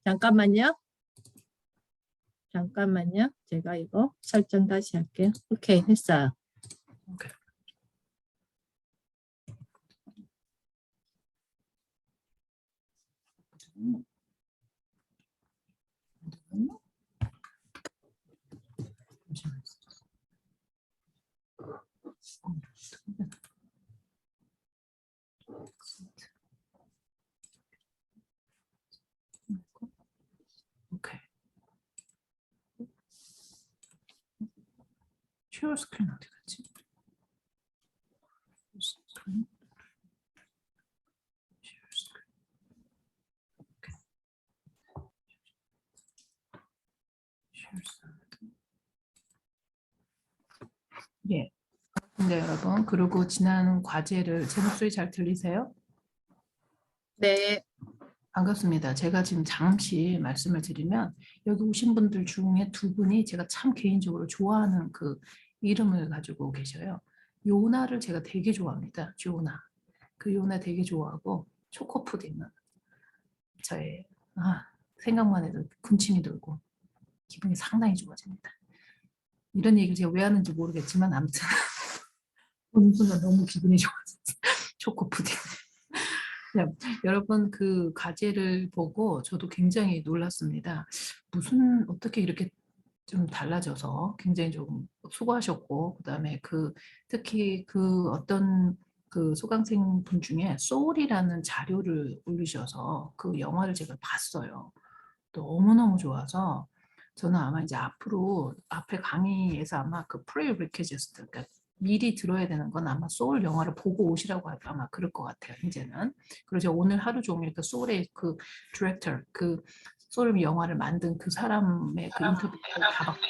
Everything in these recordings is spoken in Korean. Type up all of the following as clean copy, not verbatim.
잠깐만요. 잠깐만요. 제가 이거 설정 다시 할게요. 오케이, 했어요. 오케이. 오케이. 쉐어 스크린 어디 갔지? 스크린. 쉐어 스크린. 오케이. 쉐어 스크린. 예. 근데 여러분, 그리고 지난 과제를 제 목소리 잘 들리세요? 네. 반갑습니다. 제가 지금 잠시 말씀을 드리면 여기 오신 분들 중에 두 분이 제가 참 개인적으로 좋아하는 그 이름을 가지고 계셔요. 요나를 제가 되게 좋아합니다. 요나. 그 요나 되게 좋아하고 초코푸딩은 저의 생각만 해도 군침이 돌고 기분이 상당히 좋아집니다. 이런 얘기를 제가 왜 하는지 모르겠지만 아무튼 어느 순간 너무 기분이 좋아졌어요. 초코푸딩. 여러분 그 과제를 보고 저도 굉장히 놀랐습니다. 무슨 어떻게 이렇게 좀 달라져서 굉장히 조금 수고하셨고 그다음에 그 특히 그 어떤 그 수강생 분 중에 소울이라는 자료를 올리셔서 그 영화를 제가 봤어요. 너무너무 좋아서 저는 아마 이제 앞으로 앞에 강의에서 아마 그 프리리퀴지스트 그러니까 미리 들어야 되는 건 아마 소울 영화를 보고 오시라고 아마 그럴 것 같아요. 이제는. 그래서 오늘 하루 종일 그 소울의 그 디렉터 그 소울 영화를 만든 그 사람의 그 인터뷰를 다 봤고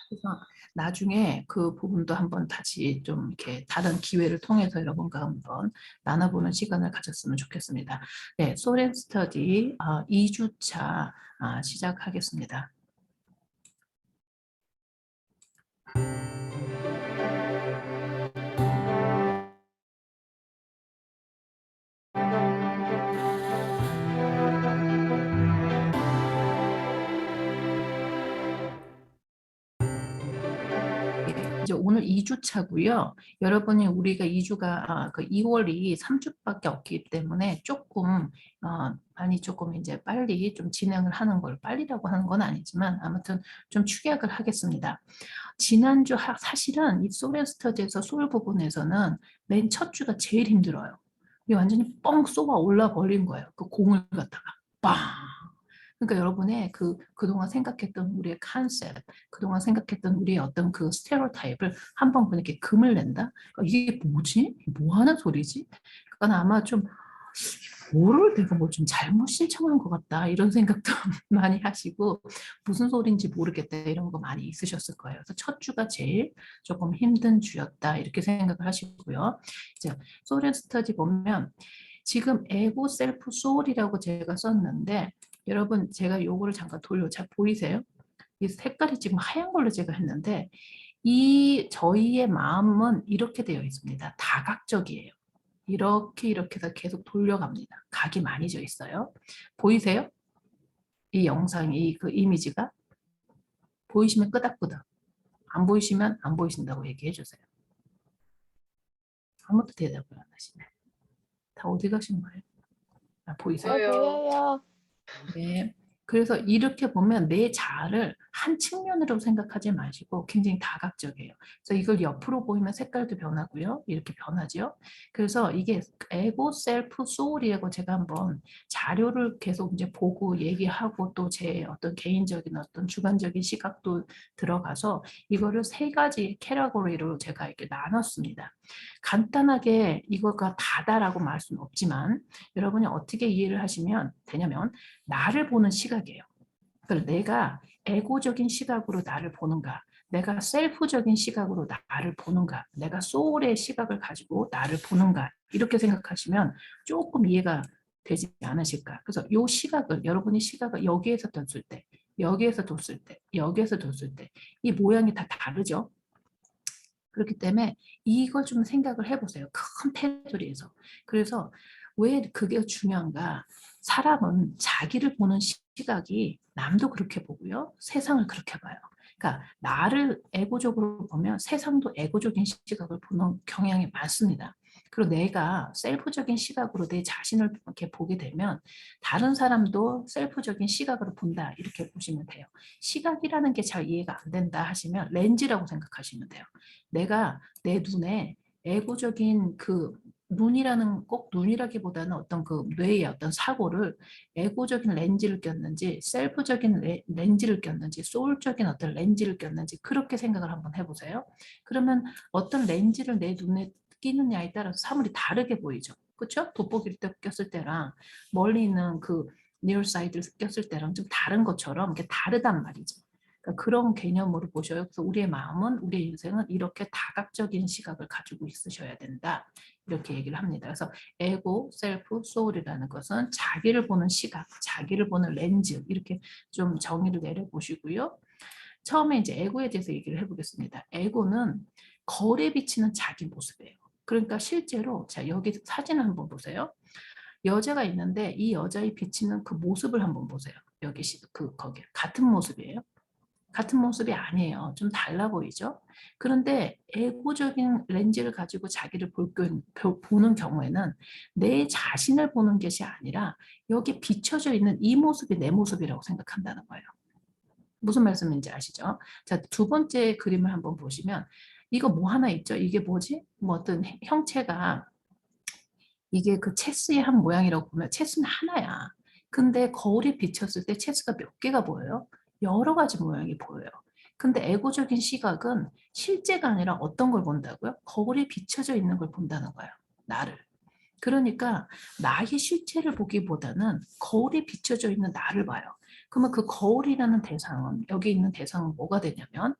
그래서 나중에 그 부분도 한번 다시 좀 이렇게 다른 기회를 통해서 여러분과 한번 나눠보는 시간을 가졌으면 좋겠습니다. 네, 소렌 스터디 2주차 시작하겠습니다. 이제 오늘 2주차고요. 여러분이 우리가 2주가 그 2월이 3주밖에 없기 때문에 조금 많이 조금 이제 빨리 좀 진행을 하는 걸 빨리라고 하는 건 아니지만 아무튼 좀 축약을 하겠습니다. 지난주 사실은 이 소울 스터디에서 소울 부분에서는 맨 첫 주가 제일 힘들어요. 이게 완전히 뻥 쏘아 올라 버린 거예요. 그 공을 갖다가 빵. 그러니까 여러분의 그동안 생각했던 우리의 컨셉, 그동안 생각했던 우리의 어떤 그 스테레오타입을 한번 그렇게 금을 낸다? 이게 뭐지? 뭐 하는 소리지? 그러니까 아마 좀 뭐를 내가 뭐 좀 잘못 신청한 것 같다 이런 생각도 많이 하시고 무슨 소리인지 모르겠다 이런 거 많이 있으셨을 거예요. 그래서 첫 주가 제일 조금 힘든 주였다 이렇게 생각을 하시고요. 이제 소울 스터디 보면 지금 에고 셀프 소울이라고 제가 썼는데 여러분 제가 요거를 잠깐 잘 보이세요? 이 색깔이 지금 하얀 걸로 제가 했는데 이 저희의 마음은 이렇게 되어 있습니다. 다각적이에요. 이렇게 해서 계속 돌려갑니다. 각이 많이 져 있어요. 보이세요? 이 영상이 그 이미지가 보이시면 끄덕끄덕 안 보이시면 안 보이신다고 얘기해 주세요. 아무도 대답을 안 하시네. 다 어디 가신 거예요? 보이세요? 보여요. 네. 그래서 이렇게 보면 내 자아를 한 측면으로 생각하지 마시고 굉장히 다각적이에요. 그래서 이걸 옆으로 보이면 색깔도 변하고요. 이렇게 변하죠. 그래서 이게 에고, 셀프, 소울이라고 제가 한번 자료를 계속 이제 보고 얘기하고 또 제 어떤 개인적인 어떤 주관적인 시각도 들어가서 이거를 세 가지 캐러고리로 제가 이렇게 나눴습니다. 간단하게 이거가 다다라고 말할 수는 없지만 여러분이 어떻게 이해를 하시면 되냐면 나를 보는 시각이에요. 그러니까 내가 에고적인 시각으로 나를 보는가, 내가 셀프적인 시각으로 나를 보는가, 내가 소울의 시각을 가지고 나를 보는가 이렇게 생각하시면 조금 이해가 되지 않으실까. 그래서 이 시각을 여러분이 시각을 여기에서 뒀을 때, 여기에서 뒀을 때, 여기에서 뒀을 때 이 모양이 다 다르죠. 그렇기 때문에 이걸 좀 생각을 해보세요. 큰 테두리에서. 그래서 왜 그게 중요한가? 사람은 자기를 보는 시각이 남도 그렇게 보고요. 세상을 그렇게 봐요. 그러니까 나를 에고적으로 보면 세상도 에고적인 시각을 보는 경향이 많습니다. 그리고 내가 셀프적인 시각으로 내 자신을 이렇게 보게 되면 다른 사람도 셀프적인 시각으로 본다. 이렇게 보시면 돼요. 시각이라는 게 잘 이해가 안 된다 하시면 렌즈라고 생각하시면 돼요. 내가 내 눈에 에고적인 그 눈이라는 꼭 눈이라기보다는 어떤 그 뇌의 어떤 사고를 에고적인 렌즈를 꼈는지 셀프적인 렌즈를 꼈는지 소울적인 어떤 렌즈를 꼈는지 그렇게 생각을 한번 해보세요. 그러면 어떤 렌즈를 내 눈에 끼느냐에 따라서 사물이 다르게 보이죠. 그렇죠? 돋보기를 꼈을 때랑 멀리 있는 그 니어사이드를 꼈을 때랑 좀 다른 것처럼 이게 다르단 말이죠. 그러니까 그런 개념으로 보셔요. 그래서 우리의 마음은 우리의 인생은 이렇게 다각적인 시각을 가지고 있으셔야 된다. 이렇게 얘기를 합니다. 그래서 에고, 셀프, 소울이라는 것은 자기를 보는 시각, 자기를 보는 렌즈 이렇게 좀 정의를 내려보시고요. 처음에 이제 에고에 대해서 얘기를 해보겠습니다. 에고는 거울에 비치는 자기 모습이에요. 그러니까 실제로 자 여기 사진을 한번 보세요. 여자가 있는데 이 여자의 비치는 그 모습을 한번 보세요. 여기 그 거기 같은 모습이에요. 같은 모습이 아니에요. 좀 달라 보이죠? 그런데 에고적인 렌즈를 가지고 자기를 보는 경우에는 내 자신을 보는 것이 아니라 여기 비춰져 있는 이 모습이 내 모습이라고 생각한다는 거예요. 무슨 말씀인지 아시죠? 자, 두 번째 그림을 한번 보시면 이거 뭐 하나 있죠? 이게 뭐지? 뭐 어떤 형체가 이게 그 체스의 한 모양이라고 보면 체스는 하나야. 근데 거울이 비쳤을 때 체스가 몇 개가 보여요? 여러 가지 모양이 보여요. 근데 에고적인 시각은 실제가 아니라 어떤 걸 본다고요? 거울에 비춰져 있는 걸 본다는 거예요. 나를. 그러니까 나의 실체를 보기보다는 거울에 비춰져 있는 나를 봐요. 그러면 그 거울이라는 대상은 여기 있는 대상은 뭐가 되냐면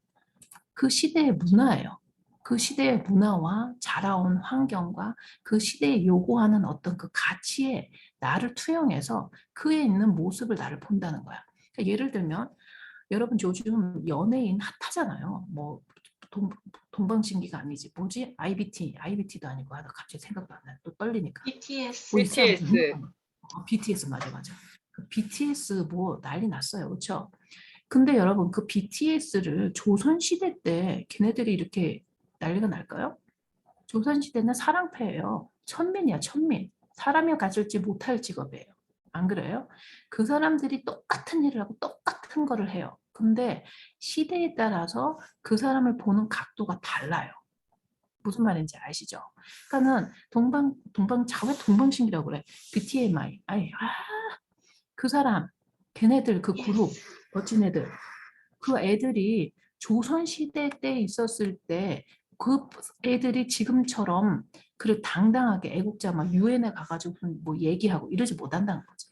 그 시대의 문화예요. 그 시대의 문화와 자라온 환경과 그 시대에 요구하는 어떤 그 가치에 나를 투영해서 그에 있는 모습을 나를 본다는 거야. 그러니까 예를 들면 여러분 요즘 연예인 핫하잖아요. 뭐 동방신기가 아니지. 뭐지? IBT도 아니고 하다 갑자기 생각도 안 나요. 또 떨리니까. BTS. 뭐 있어요. 무슨 BTS. BTS 맞아. 그 BTS 뭐 난리 났어요. 그렇죠? 근데 여러분 그 BTS를 조선시대 때 걔네들이 이렇게 난리가 날까요? 조선시대는 사랑패예요. 천민이야 천민. 사람이 가질지 못할 직업이에요. 안 그래요? 그 사람들이 똑같은 일을 하고 똑같은 거를 해요. 근데 시대에 따라서 그 사람을 보는 각도가 달라요. 무슨 말인지 아시죠? 그러니까는 왜 동방신기라고 그래? BTMI. 그 사람, 걔네들 그 그룹, 멋진 애들. 그 애들이 조선시대 때 있었을 때 그 애들이 지금처럼 그래 당당하게 애국자 막 유엔에 가가지고 뭐 얘기하고 이러지 못한다는 거죠.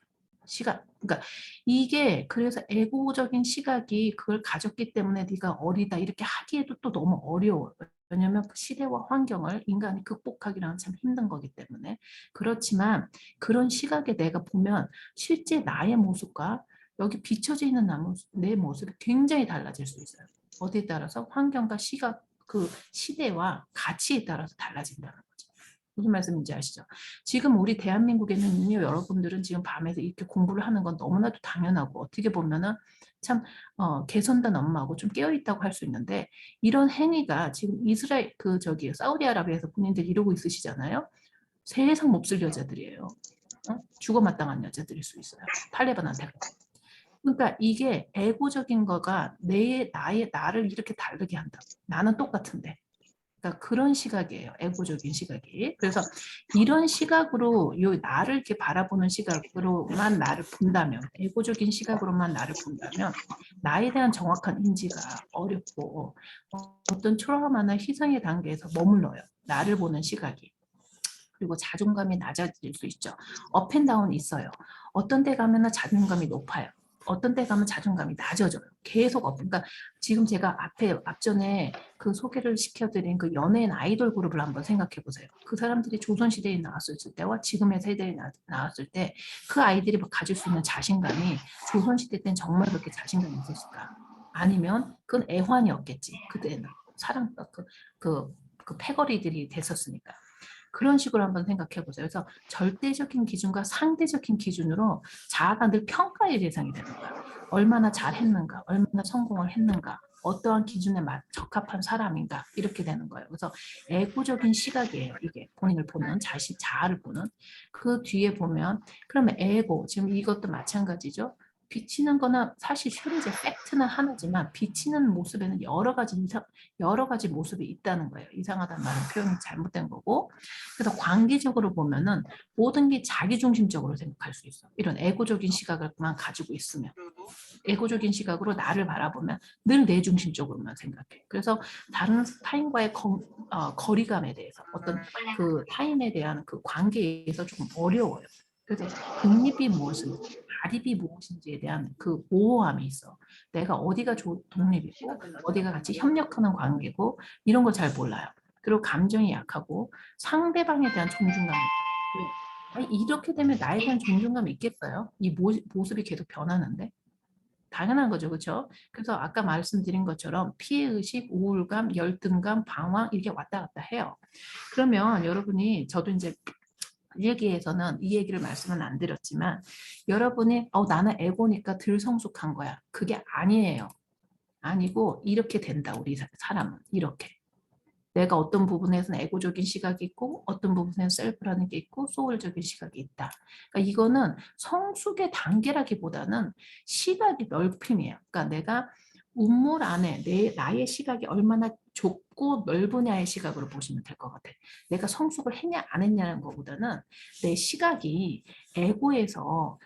그러니까 이게 그래서 애고적인 시각이 그걸 가졌기 때문에 네가 어리다 이렇게 하기에도 또 너무 어려워요. 왜냐하면 그 시대와 환경을 인간이 극복하기란 참 힘든 거기 때문에 그렇지만 그런 시각에 내가 보면 실제 나의 모습과 여기 비춰져 있는 내 모습이 굉장히 달라질 수 있어요. 어디에 따라서 환경과 시각, 그 시대와 가치에 따라서 달라진다는 거죠. 무슨 말씀인지 아시죠? 지금 우리 대한민국에는 여러분들은 지금 밤에서 이렇게 공부를 하는 건 너무나도 당연하고 어떻게 보면은 참 개선된 엄마하고 좀 깨어있다고 할 수 있는데 이런 행위가 지금 이스라엘 사우디아라비아에서 본인들 이러고 있으시잖아요. 세상 몹쓸 여자들이에요. 죽어 마땅한 여자들일 수 있어요. 탈레반한테. 그러니까 이게 에고적인 거가 나를 이렇게 다르게 한다. 나는 똑같은데. 그러니까 그런 시각이에요. 에고적인 시각이. 그래서 이런 시각으로 나를 이렇게 바라보는 시각으로만 나를 본다면, 에고적인 시각으로만 나를 본다면 나에 대한 정확한 인지가 어렵고 어떤 트라우마나 희생의 단계에서 머물러요. 나를 보는 시각이. 그리고 자존감이 낮아질 수 있죠. 업앤다운이 있어요. 어떤 데 가면 자존감이 높아요. 어떤 데 가면 자존감이 낮아져요. 계속 그러니까 지금 제가 앞전에 그 소개를 시켜드린 그 연예인 아이돌 그룹을 한번 생각해 보세요. 그 사람들이 조선시대에 나왔을 때와 지금의 세대에 나왔을 때 그 아이들이 가질 수 있는 자신감이 조선시대 때는 정말 그렇게 자신감이 있었을까? 아니면 그건 애환이었겠지. 그때는 사랑 그 패거리들이 됐었으니까. 그런 식으로 한번 생각해 보세요. 그래서 절대적인 기준과 상대적인 기준으로 자아가 늘 평가의 대상이 되는 거야. 얼마나 잘했는가, 얼마나 성공을 했는가, 어떠한 기준에 적합한 사람인가 이렇게 되는 거예요. 그래서 에고적인 시각이에요. 이게 본인을 보는 자신, 자아를 보는. 그 뒤에 보면 그러면 에고, 지금 이것도 마찬가지죠. 비치는 거는 사실 현재 팩트는 하나지만 비치는 모습에는 여러 가지 모습이 있다는 거예요. 이상하다는 말은 표현이 잘못된 거고. 그래서 관계적으로 보면은 모든 게 자기중심적으로 생각할 수 있어. 이런 에고적인 시각을만 가지고 있으면. 에고적인 시각으로 나를 바라보면 늘 내 중심적으로만 생각해. 그래서 다른 타인과의 거리감에 대해서 어떤 그 타인에 대한 그 관계에서 조금 어려워요. 그래서 독립이 무엇인지, 자립이 무엇인지에 대한 그 모호함이 있어. 내가 어디가 독립이고 어디가 같이 협력하는 관계고 이런 걸 잘 몰라요. 그리고 감정이 약하고 상대방에 대한 존중감이 있고 이렇게 되면 나에 대한 존중감이 있겠어요? 이 모습이 계속 변하는데. 당연한 거죠. 그렇죠? 그래서 아까 말씀드린 것처럼 피해의식, 우울감, 열등감, 방황 이렇게 왔다 갔다 해요. 그러면 여러분이 저도 이제 일기에서는 이 얘기를 말씀은 안 드렸지만 여러분이 나는 에고니까 덜 성숙한 거야. 그게 아니에요. 아니고 이렇게 된다. 우리 사람은 이렇게. 내가 어떤 부분에서는 에고적인 시각이 있고 어떤 부분에서는 셀프라는 게 있고 소울적인 시각이 있다. 그러니까 이거는 성숙의 단계라기보다는 시각의 넓힘이에요. 그러니까 내가 우물 안에 나의 시각이 얼마나 좁고 넓으냐의 시각으로 보시면 될 것 같아요. 내가 성숙을 했냐 안 했냐는 것보다는 내 시각이 에고에서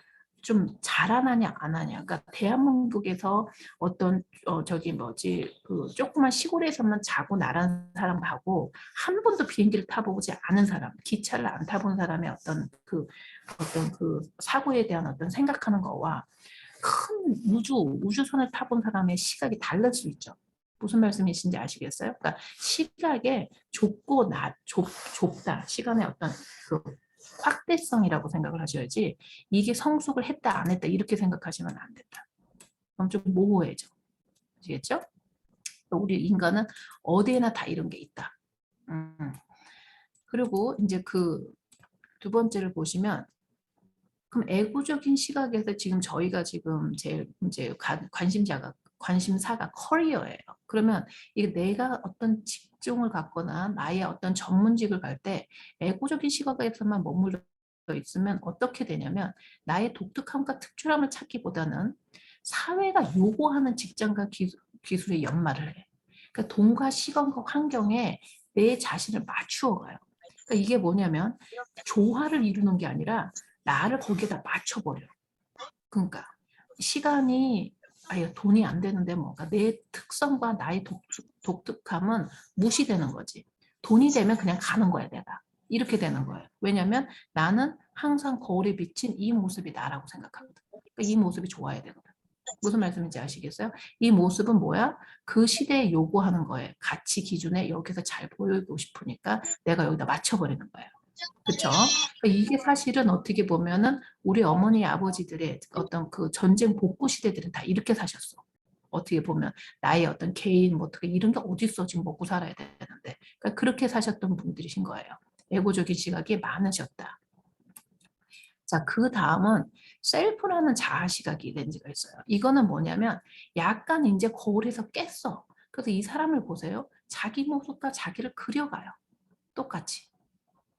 좀 자라나냐 안 하냐. 그러니까 대한민국에서 어떤 저기 뭐지 그 조그만 시골에서만 자고 나란 사람하고 한 번도 비행기를 타보지 않은 사람, 기차를 안 타본 사람의 어떤 그 사고에 대한 어떤 생각하는 거와 큰 우주선을 타본 사람의 시각이 다를 수 있죠. 무슨 말씀이신지 아시겠어요? 그러니까 시각에 좁다. 시간의 어떤 그 확대성이라고 생각을 하셔야지 이게 성숙을 했다 안 했다 이렇게 생각하시면 안 된다. 그럼 좀 모호해져. 아시겠죠? 우리 인간은 어디에나 다 이런 게 있다. 그리고 이제 그 두 번째를 보시면 그럼 에고적인 시각에서 지금 저희가 지금 제일 이제 관심사가 커리어예요. 그러면 이게 내가 어떤 직종을 갖거나 나의 어떤 전문직을 갈 때 에고적인 시각에서만 머물러 있으면 어떻게 되냐면 나의 독특함과 특출함을 찾기보다는 사회가 요구하는 직장과 기술에 연마를 해. 그러니까 돈과 시간과 환경에 내 자신을 맞추어 가요. 그러니까 이게 뭐냐면 조화를 이루는 게 아니라 나를 거기에다 맞춰버려. 그러니까 시간이 아예 돈이 안 되는데 뭔가 내 특성과 나의 독특함은 무시되는 거지. 돈이 되면 그냥 가는 거야 내가. 이렇게 되는 거예요. 왜냐하면 나는 항상 거울에 비친 이 모습이 나라고 생각하거든. 그러니까 이 모습이 좋아야 되거든. 무슨 말씀인지 아시겠어요? 이 모습은 뭐야? 그 시대에 요구하는 거예요. 가치 기준에 여기서 잘 보이고 싶으니까 내가 여기다 맞춰버리는 거예요. 그렇죠? 이게 사실은 어떻게 보면은 우리 어머니 아버지들의 어떤 그 전쟁 복구 시대들은 다 이렇게 사셨어. 어떻게 보면 나의 어떤 개인 뭐 어떻게 이런 게 어디 있어 지금 먹고 살아야 되는데 그러니까 그렇게 사셨던 분들이신 거예요. 에고적인 시각이 많으셨다. 자, 그 다음은 셀프라는 자아 시각이 렌즈가 있어요. 이거는 뭐냐면 약간 이제 거울에서 깼어. 그래서 이 사람을 보세요. 자기 모습과 자기를 그려가요. 똑같이.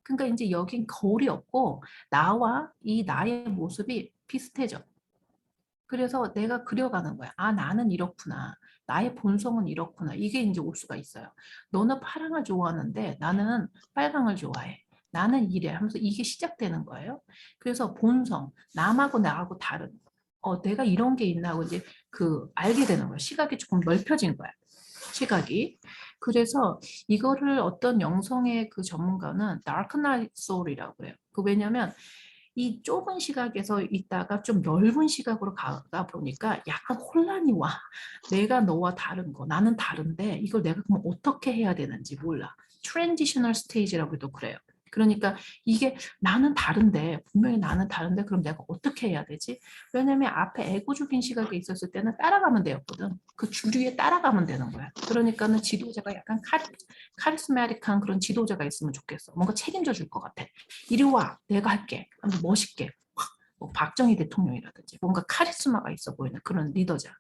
그러니까 이제 여긴 거울이 없고 나와 이 나의 모습이 비슷해져. 그래서 내가 그려가는 거야. 아, 나는 이렇구나. 나의 본성은 이렇구나. 이게 이제 올 수가 있어요. 너는 파랑을 좋아하는데 나는 빨강을 좋아해. 나는 이래 하면서 이게 시작되는 거예요. 그래서 본성, 남하고 나하고 다른, 내가 이런 게 있나 하고 이제 그 알게 되는 거예요. 시각이 조금 넓혀진 거야. 시각이. 그래서 이거를 어떤 영성의 그 전문가는 Dark Night Soul이라고 그래요. 왜냐면 이 좁은 시각에서 있다가 좀 넓은 시각으로 가다 보니까 약간 혼란이 와. 내가 너와 다른 거, 나는 다른데 이걸 내가 그럼 어떻게 해야 되는지 몰라. 트랜지셔널 스테이지라고도 그래요. 그러니까 이게 나는 다른데, 분명히 나는 다른데 그럼 내가 어떻게 해야 되지? 왜냐면 앞에 에고적인 시각이 있었을 때는 따라가면 되었거든. 그 주류에 따라가면 되는 거야. 그러니까는 지도자가 약간 카리스마틱한 그런 지도자가 있으면 좋겠어. 뭔가 책임져 줄 것 같아. 이리 와, 내가 할게. 멋있게. 뭐 박정희 대통령이라든지 뭔가 카리스마가 있어 보이는 그런 리더자.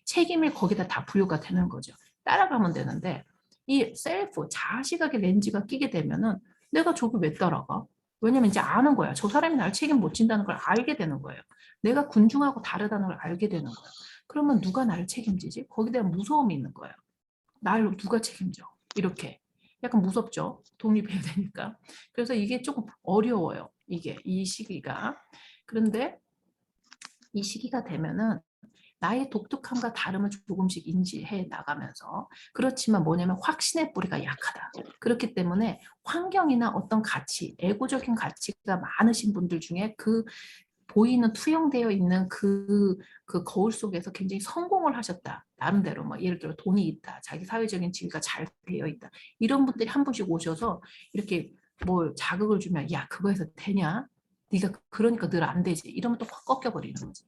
책임을 거기다 다 부여가 되는 거죠. 따라가면 되는데 이 셀프, 자아시각의 렌즈가 끼게 되면은 내가 저거 왜 따라가? 왜냐면 이제 아는 거야. 저 사람이 날 책임 못 진다는 걸 알게 되는 거예요. 내가 군중하고 다르다는 걸 알게 되는 거야. 그러면 누가 나를 책임지지? 거기에 대한 무서움이 있는 거예요. 날 누가 책임져? 이렇게. 약간 무섭죠? 독립해야 되니까. 그래서 이게 조금 어려워요. 이게, 이 시기가. 그런데 이 시기가 되면은 나의 독특함과 다름을 조금씩 인지해 나가면서 그렇지만 뭐냐면 확신의 뿌리가 약하다. 그렇기 때문에 환경이나 어떤 가치, 에고적인 가치가 많으신 분들 중에 그 보이는 투영되어 있는 그 거울 속에서 굉장히 성공을 하셨다. 나름대로 뭐 예를 들어 돈이 있다. 자기 사회적인 지위가 잘 되어 있다. 이런 분들이 한 분씩 오셔서 이렇게 뭐 자극을 주면 야 그거에서 되냐? 네가 그러니까 늘 안 되지. 이러면 또 확 꺾여버리는 거지.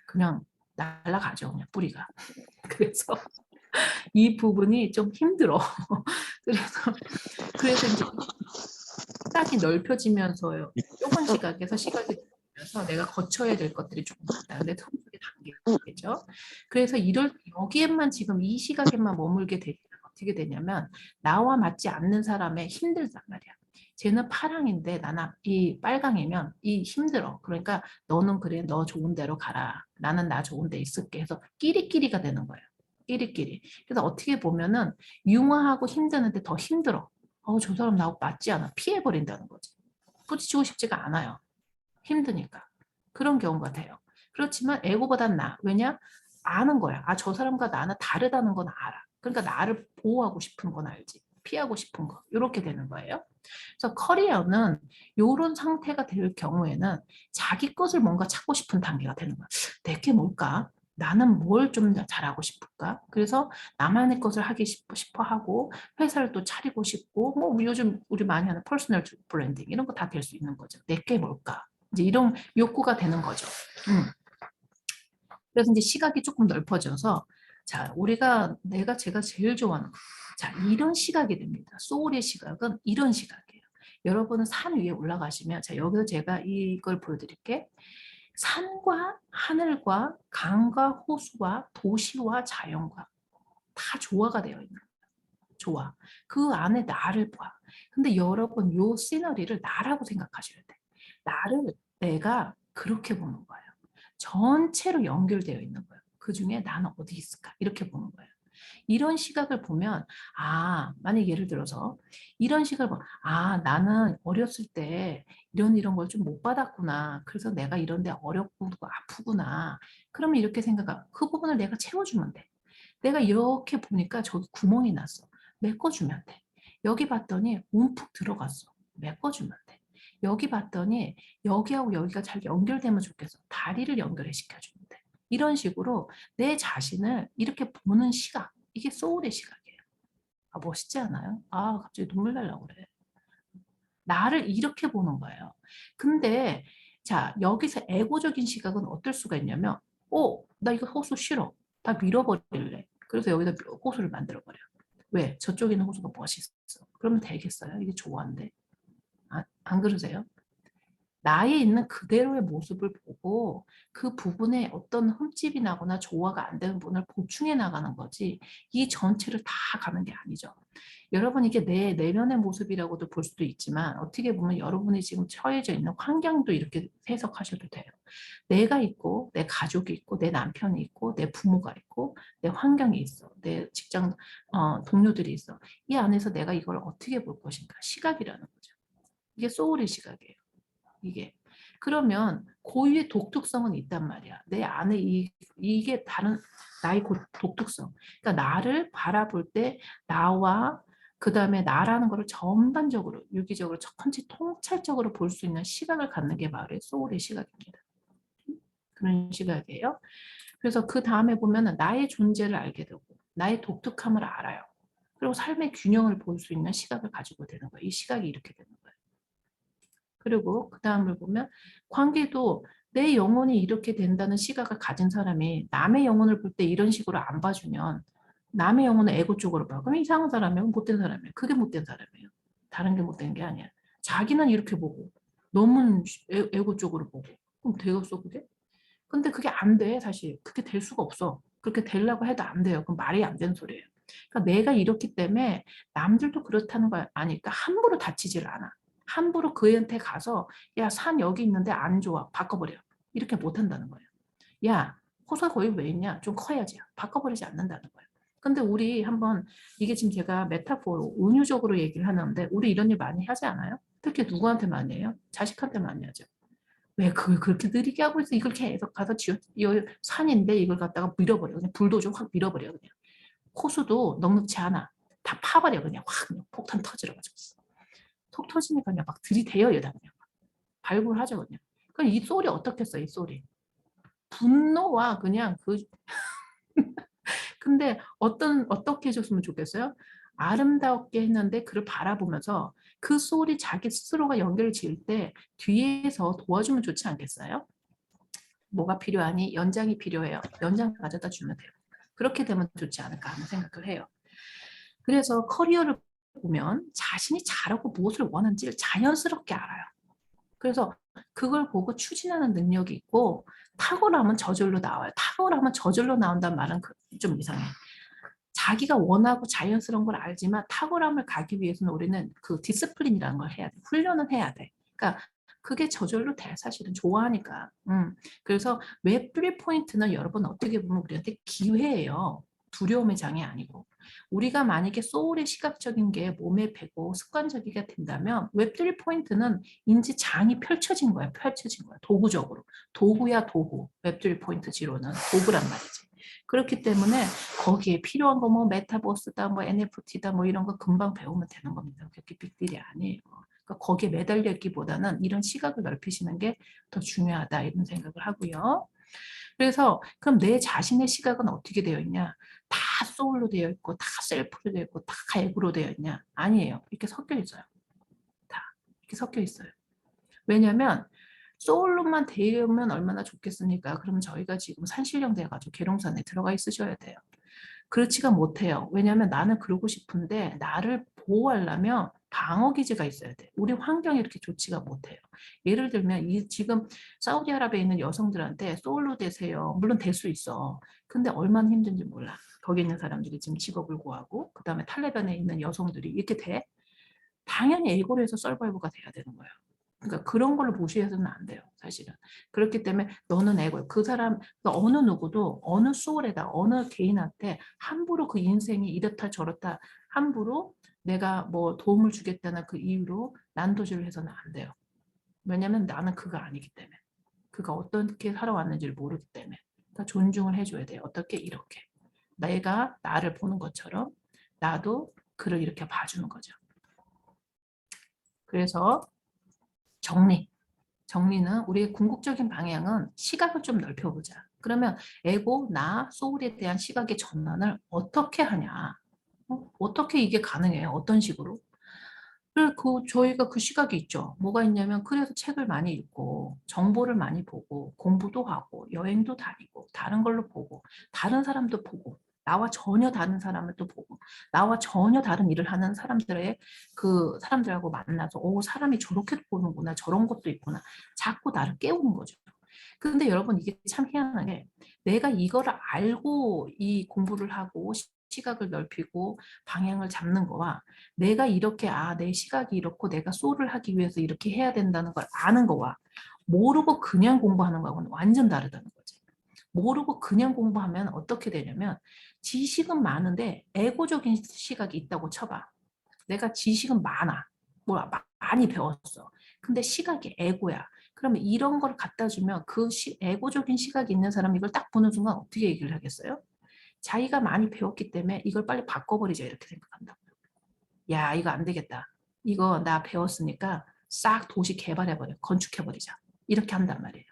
그냥 날아가죠. 그냥 뿌리가. 그래서 이 부분이 좀 힘들어. 그래서 이제 시각이 넓혀지면서요. 좁은 시각에서 시각이 넓혀서 내가 거쳐야 될 것들이 조금 많다. 근데 성숙의 단계죠. 그래서 이럴 여기에만 지금 이 시각에만 머물게 되면 어떻게 되냐면 나와 맞지 않는 사람의 힘들단 말이야. 쟤는 파랑인데 나는 이 빨강이면 이 힘들어. 그러니까 너는 그래 너 좋은 데로 가라. 나는 나 좋은 데 있을게 해서 끼리끼리가 되는 거예요. 끼리끼리. 그래서 어떻게 보면은 융화하고 힘드는데 더 힘들어. 저 사람 나하고 맞지 않아. 피해버린다는 거지. 부딪히고 싶지가 않아요. 힘드니까. 그런 경우가 돼요. 그렇지만 에고보단 나. 왜냐? 아는 거야. 저 사람과 나는 다르다는 건 알아. 그러니까 나를 보호하고 싶은 건 알지. 피하고 싶은 거. 이렇게 되는 거예요. 그래서 커리어는 이런 상태가 될 경우에는 자기 것을 뭔가 찾고 싶은 단계가 되는 거야. 내게 뭘까? 나는 뭘 좀 잘하고 싶을까? 그래서 나만의 것을 하기 싶어 하고 회사를 또 차리고 싶고 뭐 요즘 우리 많이 하는 퍼스널 브랜딩 이런 거 다 될 수 있는 거죠. 내게 뭘까? 이제 이런 욕구가 되는 거죠. 그래서 이제 시각이 조금 넓어져서 자 우리가 제가 제일 좋아하는 자 이런 시각이 됩니다. 소울의 시각은 이런 시각이에요. 여러분은 산 위에 올라가시면 자 여기서 제가 이걸 보여드릴게. 산과 하늘과 강과 호수와 도시와 자연과 다 조화가 되어 있는 거예요. 조화. 그 안에 나를 봐. 근데 여러분 요 시너리를 나라고 생각하셔야 돼. 나를 내가 그렇게 보는 거예요. 전체로 연결되어 있는 거예요. 그 중에 나는 어디 있을까? 이렇게 보는 거예요. 이런 시각을 보면 만약 예를 들어서 이런 시각을 보면 나는 어렸을 때 이런 걸 좀 못 받았구나. 그래서 내가 이런 데 어렵고 아프구나. 그러면 이렇게 생각하고 그 부분을 내가 채워주면 돼. 내가 이렇게 보니까 저기 구멍이 났어. 메꿔주면 돼. 여기 봤더니 움푹 들어갔어. 메꿔주면 돼. 여기 봤더니 여기하고 여기가 잘 연결되면 좋겠어. 다리를 연결해 시켜주면 돼. 이런 식으로 내 자신을 이렇게 보는 시각. 이게 소울의 시각이에요. 멋있지 않아요? 갑자기 눈물 나려고 그래. 나를 이렇게 보는 거예요. 근데 자 여기서 에고적인 시각은 어떨 수가 있냐면 나 이거 호수 싫어. 다 밀어버릴래. 그래서 여기다 호수를 만들어버려. 왜? 저쪽에 있는 호수가 멋있어. 그러면 되겠어요? 이게 좋아한데. 안 그러세요? 나에 있는 그대로의 모습을 보고 그 부분에 어떤 흠집이 나거나 조화가 안 되는 부분을 보충해 나가는 거지 이 전체를 다 가는 게 아니죠. 여러분 이게 내 내면의 모습이라고도 볼 수도 있지만 어떻게 보면 여러분이 지금 처해져 있는 환경도 이렇게 해석하셔도 돼요. 내가 있고 내 가족이 있고 내 남편이 있고 내 부모가 있고 내 환경이 있어. 내 직장 동료들이 있어. 이 안에서 내가 이걸 어떻게 볼 것인가 시각이라는 거죠. 이게 소울의 시각이에요. 이게. 그러면 고유의 독특성은 있단 말이야. 내 안에 이게 다른 나의 독특성. 그러니까 나를 바라볼 때 나와 그 다음에 나라는 것을 전반적으로 유기적으로 전체 통찰적으로 볼 수 있는 시각을 갖는 게 바로 소울의 시각입니다. 그런 시각이에요. 그래서 그 다음에 보면은 나의 존재를 알게 되고 나의 독특함을 알아요. 그리고 삶의 균형을 볼 수 있는 시각을 가지고 되는 거예요. 이 시각이 이렇게 되는 거예요. 그리고 그 다음을 보면 관계도 내 영혼이 이렇게 된다는 시각을 가진 사람이 남의 영혼을 볼 때 이런 식으로 안 봐주면 남의 영혼을 에고 쪽으로 봐. 그럼 이상한 사람이에요. 못된 사람이에요. 그게 못된 사람이에요. 다른 게 못된 게 아니야. 자기는 이렇게 보고 너무 에고 쪽으로 보고. 그럼 되겠어 그게? 근데 그게 안 돼, 사실. 그게 될 수가 없어. 그렇게 되려고 해도 안 돼요. 그럼 말이 안 되는 소리예요. 그러니까 내가 이렇기 때문에 남들도 그렇다는 걸 아니까 함부로 다치질 않아. 함부로 그한테 가서 야, 산 여기 있는데 안 좋아. 바꿔버려. 이렇게 못 한다는 거예요. 야, 호사 거기 왜 있냐? 좀 커야지. 바꿔버리지 않는다는 거예요. 근데 우리 한번 이게 지금 제가 메타포로 은유적으로 얘기를 하는데 우리 이런 일 많이 하지 않아요? 특히 누구한테 많이 해요? 자식한테 많이 하죠. 왜 그걸 그렇게 느리게 하고 있어? 이걸 계속 가서 산인데 이걸 갖다가 밀어버려. 그냥 불도저 확 밀어버려. 그냥. 호수도 넉넉지 않아. 다 파버려. 그냥 확 그냥 폭탄 터지러가지고. 톡 터지니까 그냥 막 들이대요. 여다 그냥. 발굴하죠. 그냥. 그럼 이 소리 어떻게 써? 이 소리. 분노와 그냥 그 근데 어떻게 해줬으면 좋겠어요? 아름답게 했는데 그를 바라보면서 그 소리 자기 스스로가 연결을 지을 때 뒤에서 도와주면 좋지 않겠어요? 뭐가 필요하니? 연장이 필요해요. 연장 가져다 주면 돼요. 그렇게 되면 좋지 않을까 하는 생각을 해요. 그래서 커리어를 보면 자신이 잘하고 무엇을 원하는지를 자연스럽게 알아요. 그래서 그걸 보고 추진하는 능력이 있고 탁월하면 저절로 나와요. 탁월하면 저절로 나온다는 말은 좀 이상해. 자기가 원하고 자연스러운 걸 알지만 탁월함을 가기 위해서는 우리는 그 디스플린이라는 걸 해야 돼. 훈련은 해야 돼. 그러니까 그게 저절로 돼. 사실은 좋아하니까. 그래서 웹3 포인트는 여러분 어떻게 보면 우리한테 기회예요. 두려움의 장이 아니고. 우리가 만약에 소울의 시각적인 게 몸에 배고 습관적이게 된다면 웹3 포인트는 인지 장이 펼쳐진 거야. 펼쳐진 거야. 도구적으로. 도구야 도구. 웹3 포인트 지로는 도구란 말이지. 그렇기 때문에 거기에 필요한 거 뭐 메타버스다 뭐 NFT다 뭐 이런 거 금방 배우면 되는 겁니다. 그렇게 빅딜이 아니에요. 그러니까 거기에 매달려 있기보다는 이런 시각을 넓히시는 게 더 중요하다 이런 생각을 하고요. 그래서 그럼 내 자신의 시각은 어떻게 되어 있냐? 다 소울로 되어 있고 다 셀프로 되어 있고 다 에고로 되어 있냐? 아니에요. 이렇게 섞여 있어요. 다 이렇게 섞여 있어요. 왜냐하면 소울로만 되면 얼마나 좋겠습니까? 그러면 저희가 지금 산신령 돼가지고 계룡산에 들어가 있으셔야 돼요. 그렇지가 못해요. 왜냐하면 나는 그러고 싶은데 나를 보호하려면 방어 기제가 있어야 돼. 우리 환경이 이렇게 좋지가 못해요. 예를 들면 지금 사우디아라비아에 있는 여성들한테 솔로 되세요. 물론 될 수 있어. 근데 얼마나 힘든지 몰라. 거기 있는 사람들이 지금 직업을 구하고 그다음에 탈레반에 있는 여성들이 이렇게 돼. 당연히 에고로 해서 서바이브가 돼야 되는 거예요. 그러니까 그런 걸로 무시해서는 안 돼요, 사실은. 그렇기 때문에 너는 에고, 그 사람, 어느 누구도 어느 소울에다 어느 개인한테 함부로 그 인생이 이렇다 저렇다 함부로 내가 뭐 도움을 주겠다는 그 이유로 난도질을 해서는 안 돼요. 왜냐면 나는 그가 아니기 때문에. 그가 어떻게 살아왔는지를 모르기 때문에. 다 존중을 해줘야 돼요. 어떻게 이렇게. 내가 나를 보는 것처럼 나도 그를 이렇게 봐주는 거죠. 그래서 정리는 우리의 궁극적인 방향은 시각을 좀 넓혀보자. 그러면 에고, 나, 소울에 대한 시각의 전환을 어떻게 하냐? 어떻게 이게 가능해요? 어떤 식으로? 저희가 그 시각이 있죠. 뭐가 있냐면, 그래서 책을 많이 읽고, 정보를 많이 보고, 공부도 하고, 여행도 다니고, 다른 걸로 보고, 다른 사람도 보고, 나와 전혀 다른 사람을 또 보고, 나와 전혀 다른 일을 하는 그 사람들하고 만나서, 사람이 저렇게 보는구나, 저런 것도 있구나. 자꾸 나를 깨우는 거죠. 근데 여러분, 이게 참 희한한 게, 내가 이거를 알고 이 공부를 하고, 시각을 넓히고 방향을 잡는 거와 내가 이렇게 내 시각이 이렇고 내가 소울을 하기 위해서 이렇게 해야 된다는 걸 아는 거와 모르고 그냥 공부하는 거하고는 완전 다르다는 거지. 모르고 그냥 공부하면 어떻게 되냐면 지식은 많은데 에고적인 시각이 있다고 쳐봐. 내가 지식은 많아. 많이 배웠어. 근데 시각이 에고야. 그러면 이런 걸 갖다 주면 에고적인 시각이 있는 사람이 이걸 딱 보는 순간 어떻게 얘기를 하겠어요? 자기가 많이 배웠기 때문에 이걸 빨리 바꿔버리자 이렇게 생각한다고요. 야, 이거 안 되겠다. 이거 나 배웠으니까 싹 도시 개발해버려. 건축해버리자. 이렇게 한단 말이에요.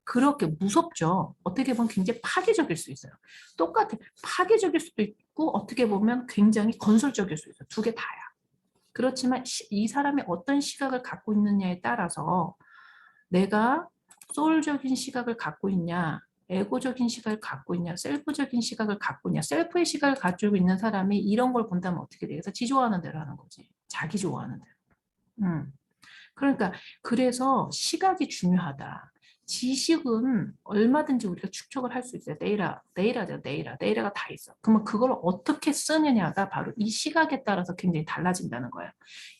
그렇게 무섭죠. 어떻게 보면 굉장히 파괴적일 수 있어요. 똑같아. 파괴적일 수도 있고 어떻게 보면 굉장히 건설적일 수 있어요. 두 개 다야. 그렇지만 이 사람이 어떤 시각을 갖고 있느냐에 따라서 내가 소울적인 시각을 갖고 있냐, 에고적인 시각을 갖고 있냐, 셀프적인 시각을 갖고 있냐, 셀프의 시각을 가지고 있는 사람이 이런 걸 본다면 어떻게 돼? 그래서 지 좋아하는 대로 하는 거지. 자기 좋아하는 대로. 그러니까 그래서 시각이 중요하다. 지식은 얼마든지 우리가 축적을 할 수 있어요. 데이터가 다 있어. 그러면 그걸 어떻게 쓰느냐가 바로 이 시각에 따라서 굉장히 달라진다는 거예요.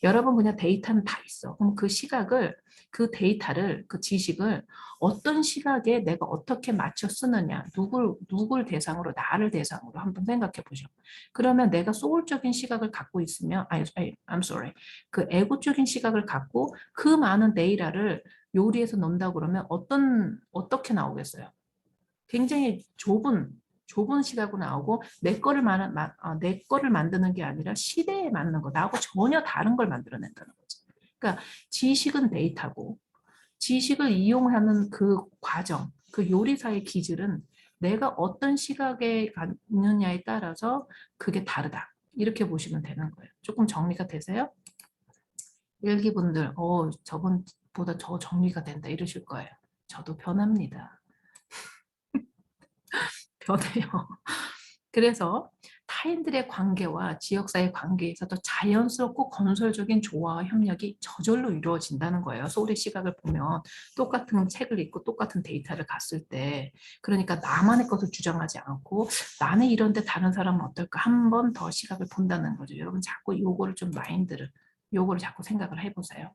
여러분 그냥 데이터는 다 있어. 그럼 그 시각을, 그 데이터를, 그 지식을 어떤 시각에 내가 어떻게 맞춰 쓰느냐, 누굴 대상으로, 나를 대상으로 한번 생각해 보죠. 그러면 내가 소울적인 시각을 갖고 있으면, I'm sorry. 그 에고적인 시각을 갖고 그 많은 데이터를 요리해서 넣는다고 그러면 어떻게 나오겠어요? 굉장히 좁은 시각으로 나오고 내 거를 만드는 게 아니라 시대에 맞는 거, 나하고 전혀 다른 걸 만들어낸다는 거지. 그러니까 지식은 데이터고 지식을 이용하는 그 과정, 그 요리사의 기질은 내가 어떤 시각에 갖느냐에 따라서 그게 다르다. 이렇게 보시면 되는 거예요. 조금 정리가 되세요? 일기분들, 저번보다 더 정리가 된다 이러실 거예요. 저도 변합니다. 변해요. 그래서 타인들의 관계와 지역사회 관계에서도 자연스럽고 건설적인 조화와 협력이 저절로 이루어진다는 거예요. 소울의 시각을 보면 똑같은 책을 읽고 똑같은 데이터를 갔을 때, 그러니까 나만의 것을 주장하지 않고 나는 이런데 다른 사람은 어떨까 한 번 더 시각을 본다는 거죠. 여러분 자꾸 요거를 자꾸 생각을 해보세요.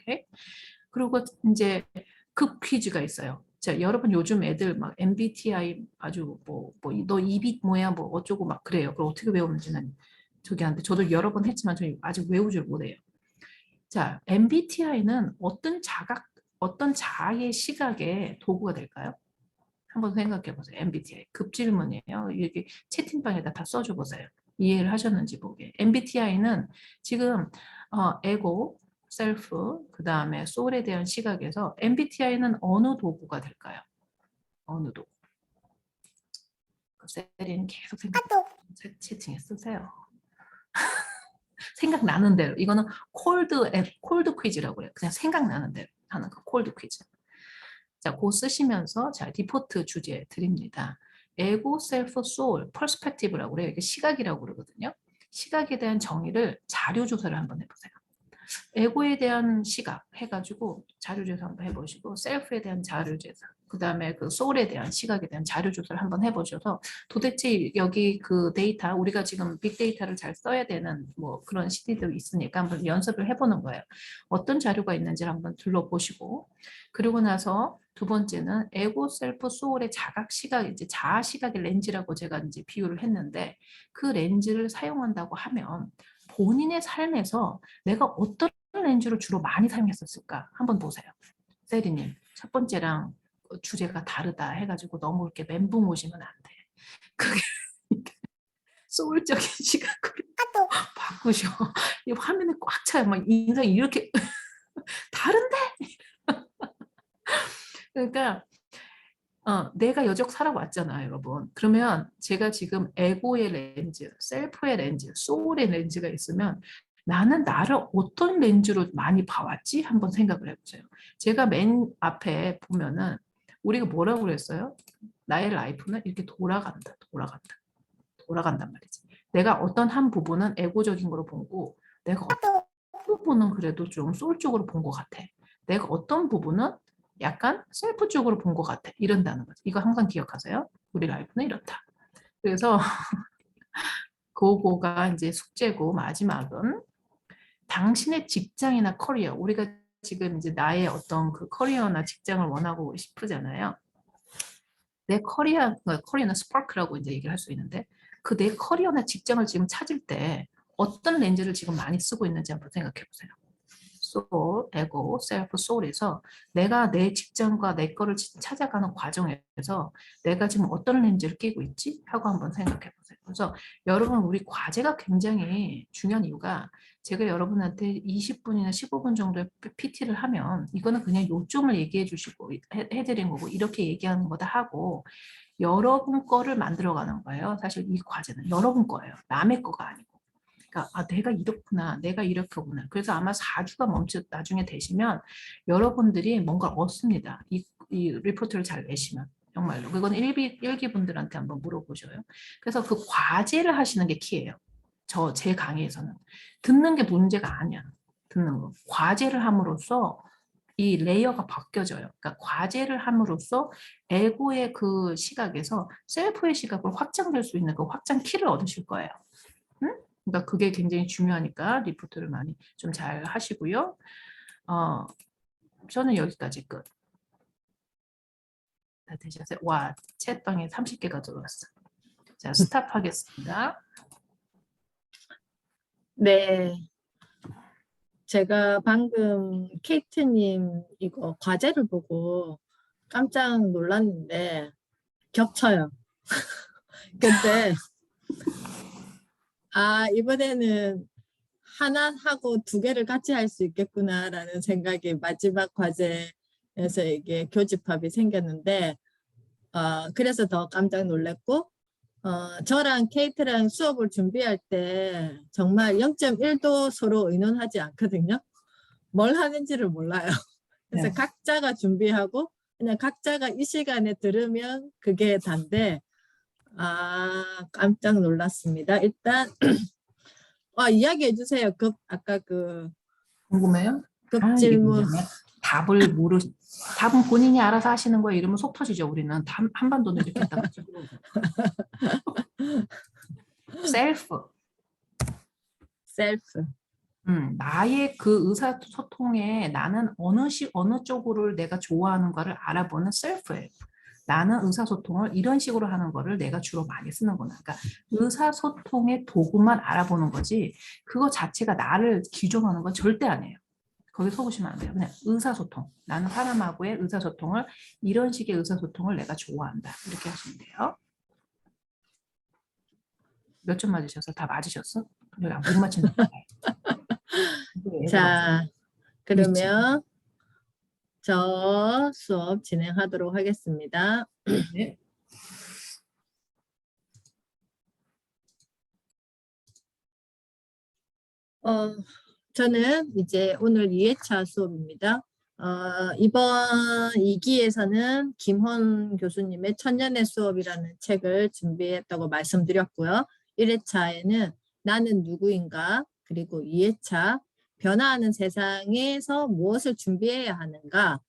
오케이? 그리고 이제 급 퀴즈가 있어요. 자, 여러분 요즘 애들 막 MBTI 아주 너 입이 뭐야 뭐 어쩌고 막 그래요. 그걸 어떻게 외우는지는 저기 한데 저도 여러 번 했지만 저 아직 외우질 못해요. 자, MBTI는 어떤 자아의 시각의 도구가 될까요? 한번 생각해 보세요. MBTI 급 질문이에요. 이렇게 채팅방에다 다 써줘 보세요. 이해를 하셨는지 보게. MBTI는 지금 에고, 셀프, 그 다음에 소울에 대한 시각에서 MBTI는 어느 도구가 될까요? 어느 도구? 세리는 계속 채팅에 쓰세요. 생각나는 대로. 이거는 콜드 퀴즈라고 해요. 그냥 생각나는 대로 하는 거, 콜드 퀴즈. 자, 고 쓰시면서 자, 디포트 주제 드립니다. 에고, 셀프, 소울, 퍼스펙티브라고 그래요. 이게 시각이라고 그러거든요. 시각에 대한 정의를 자료 조사를 한번 해보세요. 에고에 대한 시각 해가지고 자료조사 한번 해보시고 셀프에 대한 자료조사 그 다음에 그 소울에 대한 시각에 대한 자료조사를 한번 해보셔서 도대체 여기 그 데이터 우리가 지금 빅데이터를 잘 써야 되는 뭐 그런 시대도 있으니까 한번 연습을 해보는 거예요. 어떤 자료가 있는지를 한번 둘러보시고 그리고 나서 두 번째는 에고, 셀프, 소울의 자각 시각 이제 자아 시각의 렌즈라고 제가 이제 비유를 했는데 그 렌즈를 사용한다고 하면 본인의 삶에서 내가 어떤 렌즈를 주로 많이 사용했었을까 한번 보세요. 세리님 첫 번째랑 주제가 다르다 해가지고 너무 이렇게 멘붕 오시면 안 돼. 그게 소울적인 시각으로 바꾸셔. 이 화면에 꽉 차요. 막 인상이 이렇게 다른데? 그러니까 내가 여적 살아왔잖아요, 여러분. 그러면 제가 지금 에고의 렌즈, 셀프의 렌즈, 소울의 렌즈가 있으면 나는 나를 어떤 렌즈로 많이 봐왔지? 한번 생각을 해보세요. 제가 맨 앞에 보면은 우리가 뭐라고 그랬어요? 나의 라이프는 이렇게 돌아간단 말이지. 내가 어떤 한 부분은 에고적인 거로 보고 내가 어떤 부분은 그래도 좀 소울 쪽으로 본 것 같아. 내가 어떤 부분은 약간 셀프 쪽으로 본 것 같아. 이런다는 거지. 이거 항상 기억하세요. 우리 라이프는 이렇다. 그래서 그거가 이제 숙제고 마지막은 당신의 직장이나 커리어. 우리가 지금 이제 나의 어떤 그 커리어나 직장을 원하고 싶으잖아요. 내 커리어는 스파크라고 이제 얘기를 할 수 있는데 그 내 커리어나 직장을 지금 찾을 때 어떤 렌즈를 지금 많이 쓰고 있는지 한번 생각해 보세요. 소울, 에고, 셀프, 소울에서 내가 내 직장과 내 거를 찾아가는 과정에서 내가 지금 어떤 렌즈를 끼고 있지? 하고 한번 생각해 보세요. 그래서 여러분 우리 과제가 굉장히 중요한 이유가 제가 여러분한테 20분이나 15분 정도의 PT를 하면 이거는 그냥 요점을 얘기해 주시고 해드린 거고 이렇게 얘기하는 거다 하고 여러분 거를 만들어가는 거예요. 사실 이 과제는 여러분 거예요. 남의 거가 아니고. 그러니까 내가 이렇구나, 내가 이렇게구나. 그래서 아마 4주가 나중에 되시면 여러분들이 뭔가 얻습니다. 이 리포트를 잘 내시면. 정말로. 그건 일기 분들한테 한번 물어보셔요. 그래서 그 과제를 하시는 게 키예요. 제 강의에서는. 듣는 게 문제가 아니야. 듣는 거. 과제를 함으로써 이 레이어가 바뀌어져요. 그러니까 과제를 함으로써 에고의 그 시각에서 셀프의 시각으로 확장될 수 있는 그 확장 키를 얻으실 거예요. 응? 그러니까 그게 굉장히 중요하니까 리포트를 많이 좀 잘 하시고요. 저는 여기까지 끝. 다 되셨어요? 와, 챗방에 30개가 들어왔어. 자, 스탑하겠습니다. 네. 제가 방금 케이트님 이거 과제를 보고 깜짝 놀랐는데 겹쳐요. 근데 이번에는 하나 하고 두 개를 같이 할 수 있겠구나라는 생각이 마지막 과제에서 이게 교집합이 생겼는데 그래서 더 깜짝 놀랐고 저랑 케이트랑 수업을 준비할 때 정말 0.1도 서로 의논하지 않거든요. 뭘 하는지를 몰라요. 그래서 네. 각자가 준비하고 그냥 각자가 이 시간에 들으면 그게 단데 깜짝 놀랐습니다. 일단 이야기해 주세요. 아까 그 궁금해요? 이게 질문. 문제네. 답은 본인이 알아서 하시는 거예요. 이러면 속 터지죠. 우리는 한반도는 이렇게 했다가 셀프. 나의 그 의사소통에 나는 어느 쪽으로를 내가 좋아하는가를 알아보는 셀프예요. 나는 의사소통을 이런 식으로 하는 거를 내가 주로 많이 쓰는구나. 그러니까 의사소통의 도구만 알아보는 거지 그거 자체가 나를 기준하는 건 절대 아니에요. 거기 속으시면 안 돼요. 그냥 의사소통. 나는 사람하고의 의사소통을 이런 식의 의사소통을 내가 좋아한다. 이렇게 하시면 돼요. 몇 점 맞으셨어? 다 맞으셨어? 못 맞춘다. 자, 그러면 저 수업 진행하도록 하겠습니다. 네. 저는 이제 오늘 2회차 수업입니다. 이번 2기에서는 김헌 교수님의 천년의 수업이라는 책을 준비했다고 말씀드렸고요. 1회차에는 나는 누구인가, 그리고 2회차 변화하는 세상에서 무엇을 준비해야 하는가,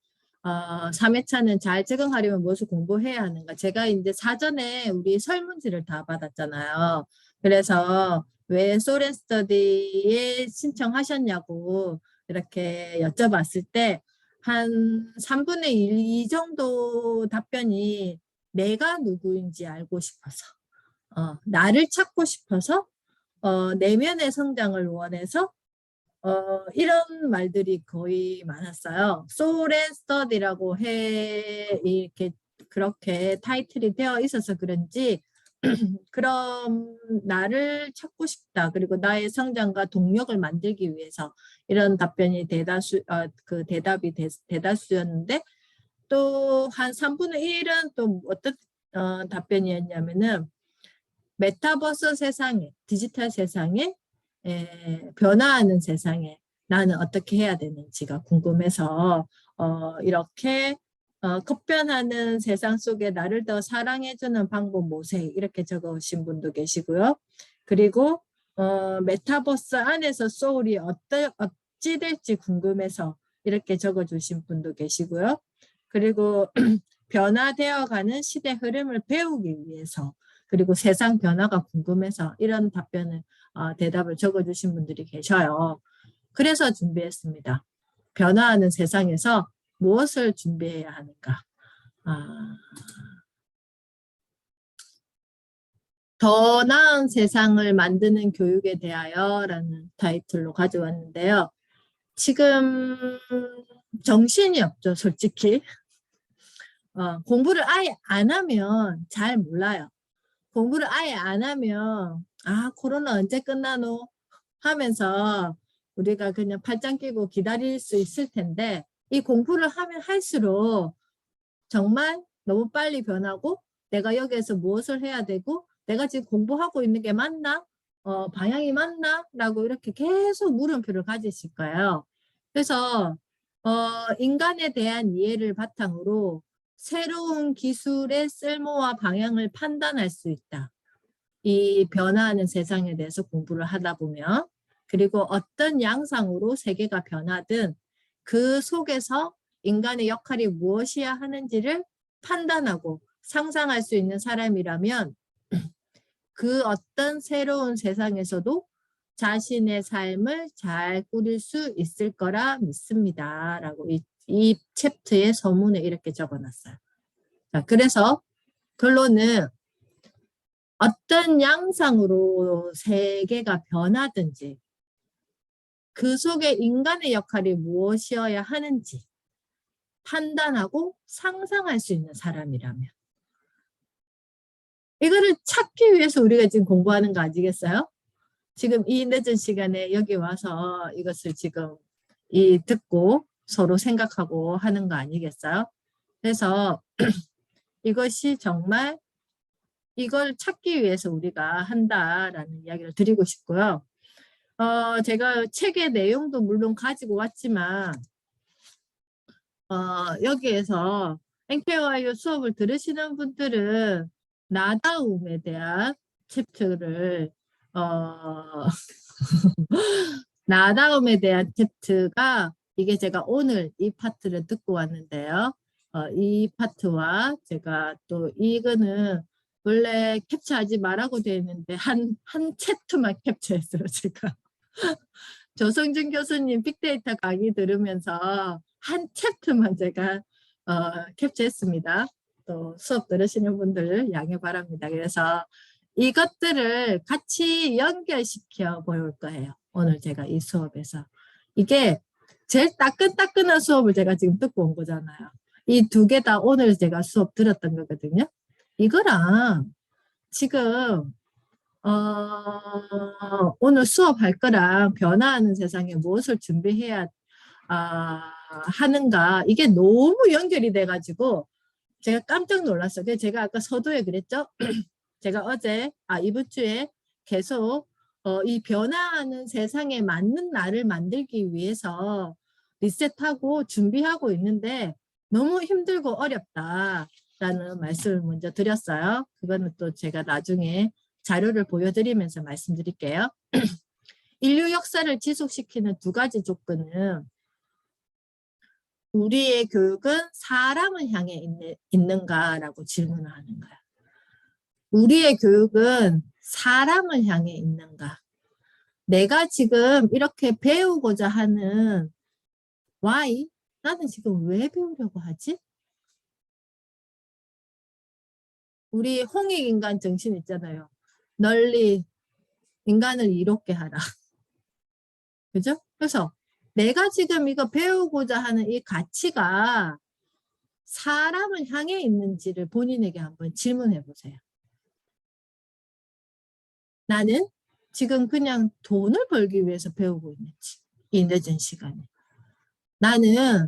3회차는 잘 적응하려면 무엇을 공부해야 하는가. 제가 이제 사전에 우리 설문지를 다 받았잖아요. 그래서 왜 소렌 스터디에 신청하셨냐고 이렇게 여쭤봤을 때 한 3분의 1 이 정도 답변이 내가 누구인지 알고 싶어서 나를 찾고 싶어서 내면의 성장을 원해서 이런 말들이 거의 많았어요. 소울 앤 스터디라고 이렇게 그렇게 타이틀이 되어 있어서 그런지 그럼 나를 찾고 싶다. 그리고 나의 성장과 동력을 만들기 위해서 이런 답변이 그 대답이 대다수였는데 또 한 3분의 1은 또 어떤 답변이었냐면은 메타버스 세상에, 디지털 세상에 변화하는 세상에 나는 어떻게 해야 되는지가 궁금해서 이렇게 급변하는 세상 속에 나를 더 사랑해주는 방법 모색 이렇게 적으신 분도 계시고요. 그리고 메타버스 안에서 소울이 어찌 될지 궁금해서 이렇게 적어주신 분도 계시고요. 그리고 변화되어가는 시대 흐름을 배우기 위해서 그리고 세상 변화가 궁금해서 이런 대답을 적어주신 분들이 계셔요. 그래서 준비했습니다. 변화하는 세상에서 무엇을 준비해야 하는가. 더 나은 세상을 만드는 교육에 대하여 라는 타이틀로 가져왔는데요. 지금 정신이 없죠, 솔직히. 공부를 아예 안 하면 잘 몰라요. 공부를 아예 안 하면 코로나 언제 끝나노 하면서 우리가 그냥 팔짱 끼고 기다릴 수 있을 텐데 이 공부를 하면 할수록 정말 너무 빨리 변하고 내가 여기에서 무엇을 해야 되고 내가 지금 공부하고 있는 게 맞나? 방향이 맞나? 라고 이렇게 계속 물음표를 가지실 거예요. 그래서 인간에 대한 이해를 바탕으로 새로운 기술의 쓸모와 방향을 판단할 수 있다. 이 변화하는 세상에 대해서 공부를 하다 보면, 그리고 어떤 양상으로 세계가 변하든 그 속에서 인간의 역할이 무엇이어야 하는지를 판단하고 상상할 수 있는 사람이라면 그 어떤 새로운 세상에서도 자신의 삶을 잘 꾸릴 수 있을 거라 믿습니다. 라고 이 챕터의 서문에 이렇게 적어놨어요. 자, 그래서 결론은 어떤 양상으로 세계가 변하든지 그 속에 인간의 역할이 무엇이어야 하는지 판단하고 상상할 수 있는 사람이라면 이거를 찾기 위해서 우리가 지금 공부하는 거 아니겠어요? 지금 이 늦은 시간에 여기 와서 이것을 지금 듣고 서로 생각하고 하는 거 아니겠어요? 그래서 이것이 정말 이걸 찾기 위해서 우리가 한다라는 이야기를 드리고 싶고요. 제가 책의 내용도 물론 가지고 왔지만 여기에서 NKYU 수업을 들으시는 분들은 나다움에 대한 챕터를 나다움에 대한 챕터가 이게 제가 오늘 이 파트를 듣고 왔는데요. 이 파트와 제가 또 이거는 원래 캡처하지 말라고 되어 있는데 한 챕터만 캡처했어요, 제가. 조성준 교수님 빅데이터 강의 들으면서 한 챕터만 제가 캡처했습니다. 또 수업 들으시는 분들 양해 바랍니다. 그래서 이것들을 같이 연결시켜 볼 거예요. 오늘 제가 이 수업에서. 이게 제일 따끈따끈한 수업을 제가 지금 듣고 온 거잖아요. 이 두 개 다 오늘 제가 수업 들었던 거거든요. 이거랑 지금 오늘 수업할 거랑 변화하는 세상에 무엇을 준비해야 하는가 이게 너무 연결이 돼가지고 제가 깜짝 놀랐어요. 그래서 제가 아까 서두에 그랬죠. 제가 어제 이번 주에 계속 이 변화하는 세상에 맞는 나를 만들기 위해서 리셋하고 준비하고 있는데 너무 힘들고 어렵다라는 말씀을 먼저 드렸어요. 그거는 또 제가 나중에 자료를 보여드리면서 말씀드릴게요. 인류 역사를 지속시키는 두 가지 조건은 우리의 교육은 사람을 향해 있는가라고 질문을 하는 거야. 우리의 교육은 사람을 향해 있는가? 내가 지금 이렇게 배우고자 하는 why? 나는 지금 왜 배우려고 하지? 우리 홍익인간 정신 있잖아요. 널리 인간을 이롭게 하라. 그죠? 그래서 내가 지금 이거 배우고자 하는 이 가치가 사람을 향해 있는지를 본인에게 한번 질문해 보세요. 나는 지금 그냥 돈을 벌기 위해서 배우고 있는지, 이 늦은 시간에. 나는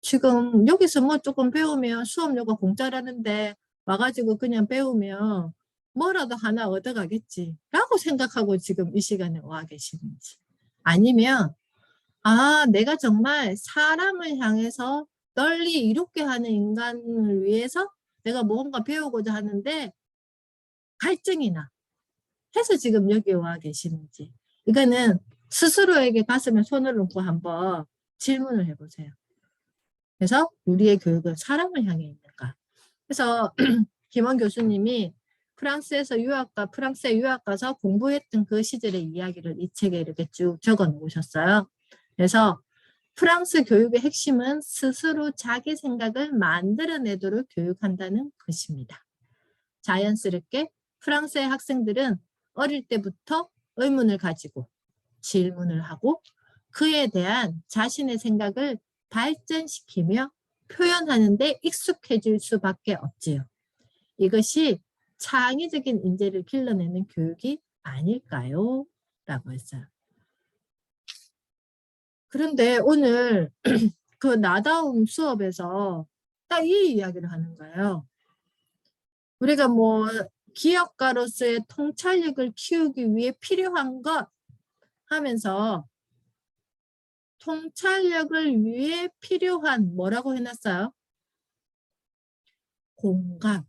지금 여기서 뭐 조금 배우면 수업료가 공짜라는데 와가지고 그냥 배우면 뭐라도 하나 얻어가겠지 라고 생각하고 지금 이 시간에 와 계시는지. 아니면 내가 정말 사람을 향해서 널리 이롭게 하는 인간을 위해서 내가 뭔가 배우고자 하는데 갈증이 나 해서 지금 여기 와 계시는지. 이거는 스스로에게 가슴에 손을 얹고 한번 질문을 해보세요. 그래서 우리의 교육은 사람을 향해 있는가. 그래서 김원 교수님이 프랑스에 유학 가서 공부했던 그 시절의 이야기를 이 책에 이렇게 쭉 적어 놓으셨어요. 그래서 프랑스 교육의 핵심은 스스로 자기 생각을 만들어내도록 교육한다는 것입니다. 자연스럽게 프랑스의 학생들은 어릴 때부터 의문을 가지고 질문을 하고 그에 대한 자신의 생각을 발전시키며 표현하는 데 익숙해질 수밖에 없지요. 이것이 창의적인 인재를 길러내는 교육이 아닐까요? 라고 했어요. 그런데 오늘 그 나다움 수업에서 딱 이 이야기를 하는 거예요. 우리가 뭐 기업가로서의 통찰력을 키우기 위해 필요한 것 하면서 통찰력을 위해 필요한 뭐라고 해놨어요? 공감.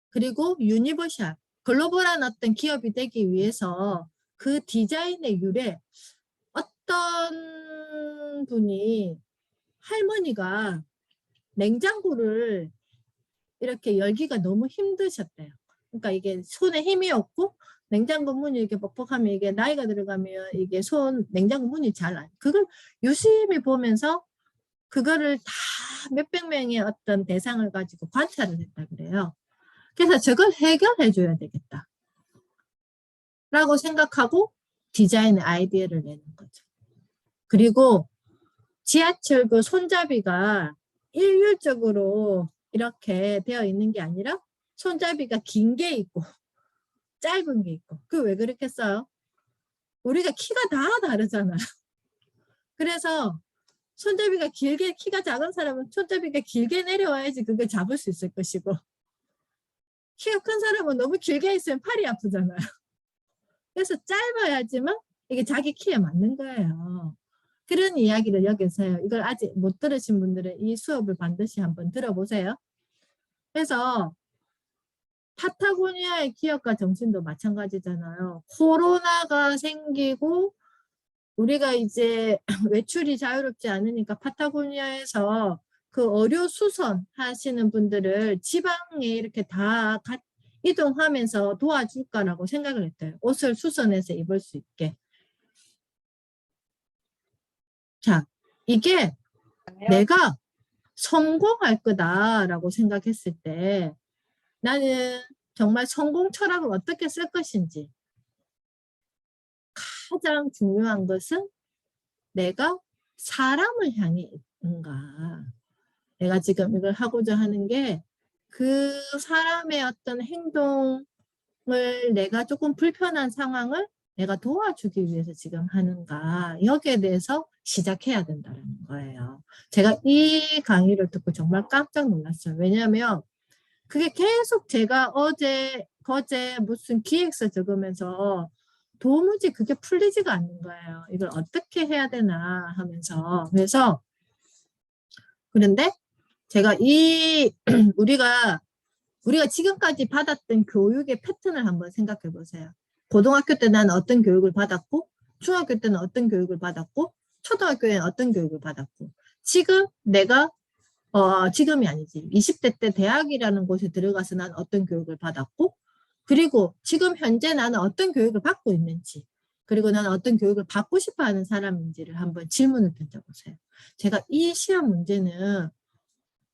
그리고 유니버셜. 글로벌한 어떤 기업이 되기 위해서 그 디자인의 유래 어떤 분이 할머니가 냉장고를 이렇게 열기가 너무 힘드셨대요. 그러니까 이게 손에 힘이 없고 냉장고 문이 이렇게 뻑뻑하면 이게 나이가 들어가면 이게 냉장고 문이 잘 안. 그걸 유심히 보면서 그거를 다 몇백 명의 어떤 대상을 가지고 관찰을 했다 그래요. 그래서 저걸 해결해 줘야 되겠다. 라고 생각하고 디자인의 아이디어를 내는 거죠. 그리고 지하철 그 손잡이가 일률적으로 이렇게 되어 있는 게 아니라 손잡이가 긴 게 있고 짧은 게 있고. 그 왜 그렇게 써요? 우리가 키가 다 다르잖아요. 그래서 손잡이가 길게 키가 작은 사람은 손잡이가 길게 내려와야지 그걸 잡을 수 있을 것이고 키가 큰 사람은 너무 길게 있으면 팔이 아프잖아요. 그래서 짧아야지만 이게 자기 키에 맞는 거예요. 그런 이야기를 여기서 해요. 이걸 아직 못 들으신 분들은 이 수업을 반드시 한번 들어보세요. 그래서 파타고니아의 기업가 정신도 마찬가지잖아요. 코로나가 생기고 우리가 이제 외출이 자유롭지 않으니까 파타고니아에서 그 의료 수선 하시는 분들을 지방에 이렇게 다 이동하면서 도와줄까라고 생각을 했대요. 옷을 수선해서 입을 수 있게. 자, 이게 내가 성공할 거다라고 생각했을 때 나는 정말 성공 철학을 어떻게 쓸 것인지 가장 중요한 것은 내가 사람을 향해 있는가. 내가 지금 이걸 하고자 하는 게 그 사람의 어떤 행동을 내가 조금 불편한 상황을 내가 도와주기 위해서 지금 하는가. 여기에 대해서 시작해야 된다는 거예요. 제가 이 강의를 듣고 정말 깜짝 놀랐어요. 왜냐하면 그게 계속 제가 어제 거제 무슨 기획서 적으면서 도무지 그게 풀리지가 않는 거예요. 이걸 어떻게 해야 되나 하면서. 그런데 제가 우리가 지금까지 받았던 교육의 패턴을 한번 생각해 보세요. 고등학교 때 나는 어떤 교육을 받았고, 중학교 때는 어떤 교육을 받았고, 초등학교에는 어떤 교육을 받았고, 지금 내가 지금이 아니지. 20대 때 대학이라는 곳에 들어가서 난 어떤 교육을 받았고, 그리고 지금 현재 나는 어떤 교육을 받고 있는지, 그리고 나는 어떤 교육을 받고 싶어 하는 사람인지를 한번 질문을 던져보세요. 제가 이 시험 문제는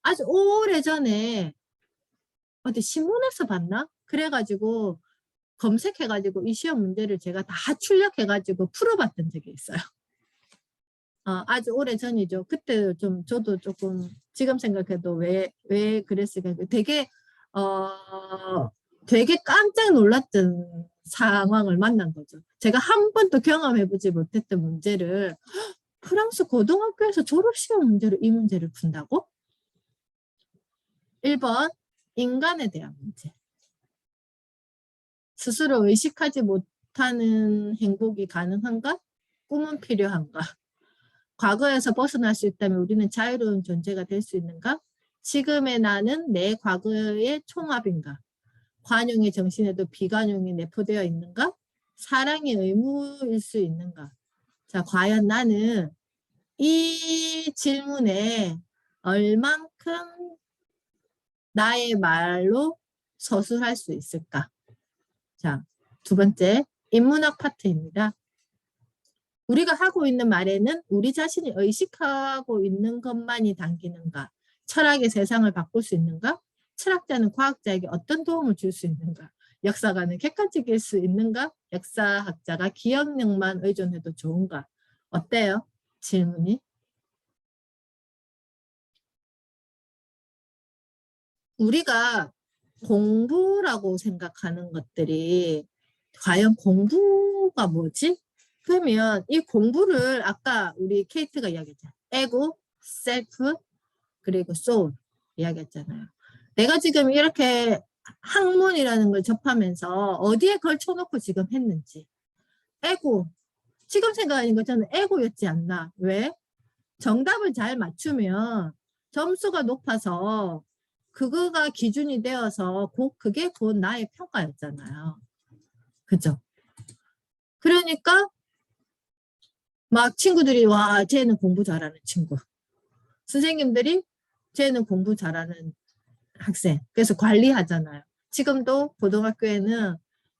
아주 오래전에 어디 신문에서 봤나? 그래가지고 검색해가지고 이 시험 문제를 제가 다 출력해가지고 풀어봤던 적이 있어요. 아주 오래 전이죠. 그때 좀 저도 조금 지금 생각해도 왜 그랬을까. 되게 깜짝 놀랐던 상황을 만난 거죠. 제가 한 번도 경험해보지 못했던 문제를 프랑스 고등학교에서 졸업시험 문제로 이 문제를 푼다고? 1번 인간에 대한 문제. 스스로 의식하지 못하는 행복이 가능한가? 꿈은 필요한가? 과거에서 벗어날 수 있다면 우리는 자유로운 존재가 될 수 있는가? 지금의 나는 내 과거의 총합인가? 관용의 정신에도 비관용이 내포되어 있는가? 사랑이 의무일 수 있는가? 자, 과연 나는 이 질문에 얼만큼 나의 말로 서술할 수 있을까? 자, 두 번째, 인문학 파트입니다. 우리가 하고 있는 말에는 우리 자신이 의식하고 있는 것만이 담기는가? 철학의 세상을 바꿀 수 있는가? 철학자는 과학자에게 어떤 도움을 줄 수 있는가? 역사가는 객관적일 수 있는가? 역사학자가 기억력만 의존해도 좋은가? 어때요? 질문이? 우리가 공부라고 생각하는 것들이 과연 공부가 뭐지? 그러면 이 공부를 아까 우리 케이트가 이야기했잖아요. 에고, 셀프, 그리고 소울 이야기했잖아요. 내가 지금 이렇게 학문이라는 걸 접하면서 어디에 걸쳐놓고 지금 했는지. 에고. 지금 생각하니까 저는 에고였지 않나. 왜? 정답을 잘 맞추면 점수가 높아서 그거가 기준이 되어서 그게 곧 나의 평가였잖아요. 그죠? 그러니까 막 친구들이 와 쟤는 공부 잘하는 친구. 선생님들이 쟤는 공부 잘하는 학생. 그래서 관리하잖아요. 지금도 고등학교에는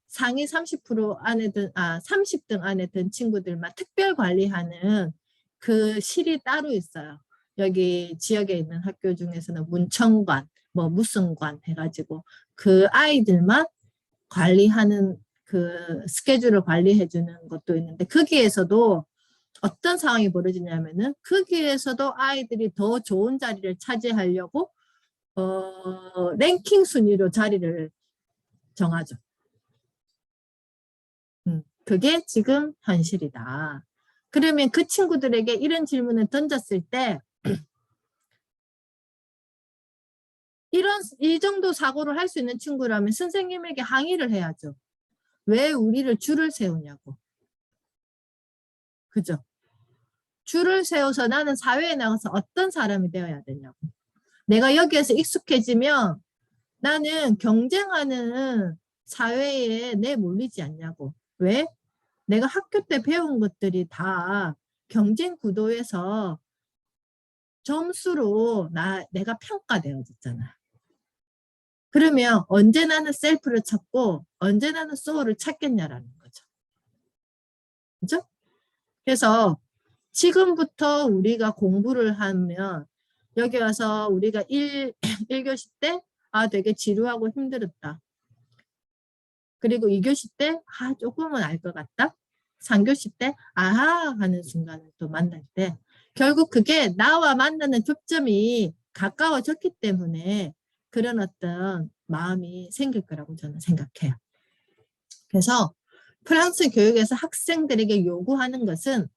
상위 30% 안에 30등 안에 든 친구들만 특별 관리하는 그 실이 따로 있어요. 여기 지역에 있는 학교 중에서는 문청관, 뭐 무슨관 해가지고 그 아이들만 관리하는 그 스케줄을 관리해주는 것도 있는데 거기에서도 어떤 상황이 벌어지냐면은 거기에서도 아이들이 더 좋은 자리를 차지하려고 랭킹 순위로 자리를 정하죠. 그게 지금 현실이다. 그러면 그 친구들에게 이런 질문을 던졌을 때 이 정도 사고를 할 수 있는 친구라면 선생님에게 항의를 해야죠. 왜 우리를 줄을 세우냐고. 그죠? 줄을 세워서 나는 사회에 나가서 어떤 사람이 되어야 되냐고. 내가 여기에서 익숙해지면 나는 경쟁하는 사회에 내몰리지 않냐고. 왜? 내가 학교 때 배운 것들이 다 경쟁 구도에서 점수로 내가 평가되어졌잖아. 그러면 언제 나는 셀프를 찾고 언제 나는 소울을 찾겠냐라는 거죠. 그죠? 그래서 지금부터 우리가 공부를 하면 여기 와서 우리가 1교시 때 되게 지루하고 힘들었다. 그리고 2교시 때 조금은 알 것 같다. 3교시 때 아하 하는 순간을 또 만날 때 결국 그게 나와 만나는 접점이 가까워졌기 때문에 그런 어떤 마음이 생길 거라고 저는 생각해요. 그래서 프랑스 교육에서 학생들에게 요구하는 것은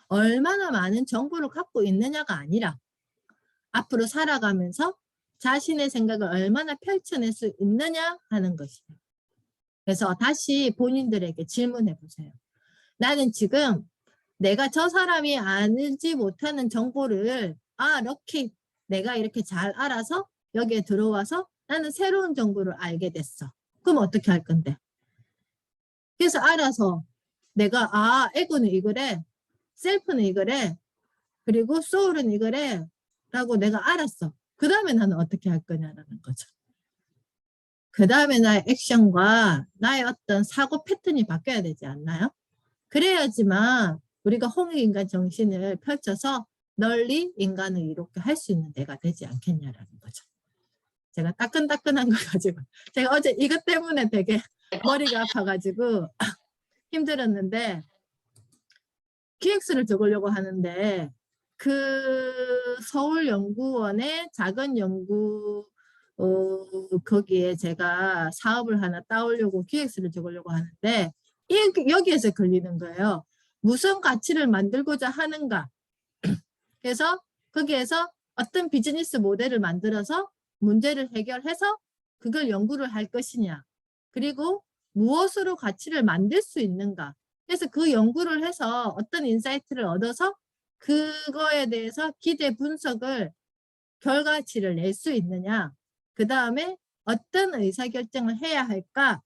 얼마나 많은 정보를 갖고 있느냐가 아니라 앞으로 살아가면서 자신의 생각을 얼마나 펼쳐낼 수 있느냐 하는 것이에요. 그래서 다시 본인들에게 질문해 보세요. 나는 지금 내가 저 사람이 알지 못하는 정보를 럭키 내가 이렇게 잘 알아서 여기에 들어와서 나는 새로운 정보를 알게 됐어. 그럼 어떻게 할 건데? 그래서 알아서 내가 에고는 이거래, 셀프는 이거래, 그리고 소울은 이거래 라고 내가 알았어. 그 다음에 나는 어떻게 할 거냐라는 거죠. 그 다음에 나의 액션과 나의 어떤 사고 패턴이 바뀌어야 되지 않나요? 그래야지만 우리가 홍익인간 정신을 펼쳐서 널리 인간을 이롭게 할 수 있는 데가 되지 않겠냐라는 거죠. 제가 따끈따끈한 거 가지고 제가 어제 이것 때문에 되게 머리가 아파가지고 힘들었는데 기획서를 적으려고 하는데 그 서울연구원의 작은 연구 거기에 제가 사업을 하나 따오려고 기획서를 적으려고 하는데 여기에서 걸리는 거예요. 무슨 가치를 만들고자 하는가. 그래서 거기에서 어떤 비즈니스 모델을 만들어서 문제를 해결해서 그걸 연구를 할 것이냐. 그리고 무엇으로 가치를 만들 수 있는가. 그래서 그 연구를 해서 어떤 인사이트를 얻어서 그거에 대해서 기대 분석을 결과치를 낼 수 있느냐. 그 다음에 어떤 의사결정을 해야 할까.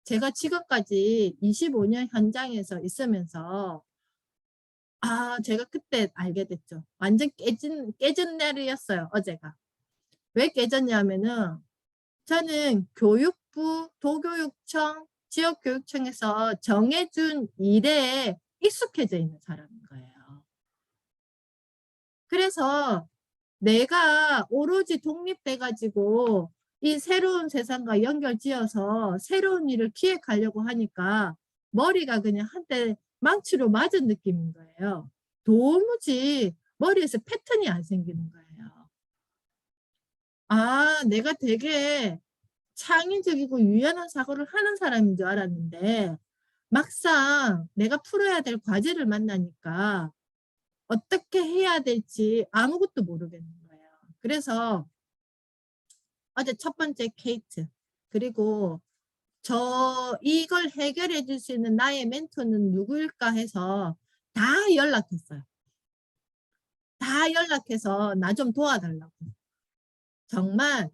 제가 지금까지 25년 현장에서 있으면서 제가 그때 알게 됐죠. 완전 깨진 날이었어요, 어제가. 왜 깨졌냐면은 저는 교육부, 도교육청, 지역교육청에서 정해준 일에 익숙해져 있는 사람인 거예요. 그래서 내가 오로지 독립돼가지고 이 새로운 세상과 연결지어서 새로운 일을 기획하려고 하니까 머리가 그냥 한때 망치로 맞은 느낌인 거예요. 도무지 머리에서 패턴이 안 생기는 거예요. 내가 되게 창의적이고 유연한 사고를 하는 사람인 줄 알았는데 막상 내가 풀어야 될 과제를 만나니까 어떻게 해야 될지 아무것도 모르겠는 거예요. 그래서 어제 첫 번째 케이트. 그리고 이걸 해결해 줄 수 있는 나의 멘토는 누구일까 해서 다 연락했어요. 다 연락해서 나 좀 도와달라고. 정말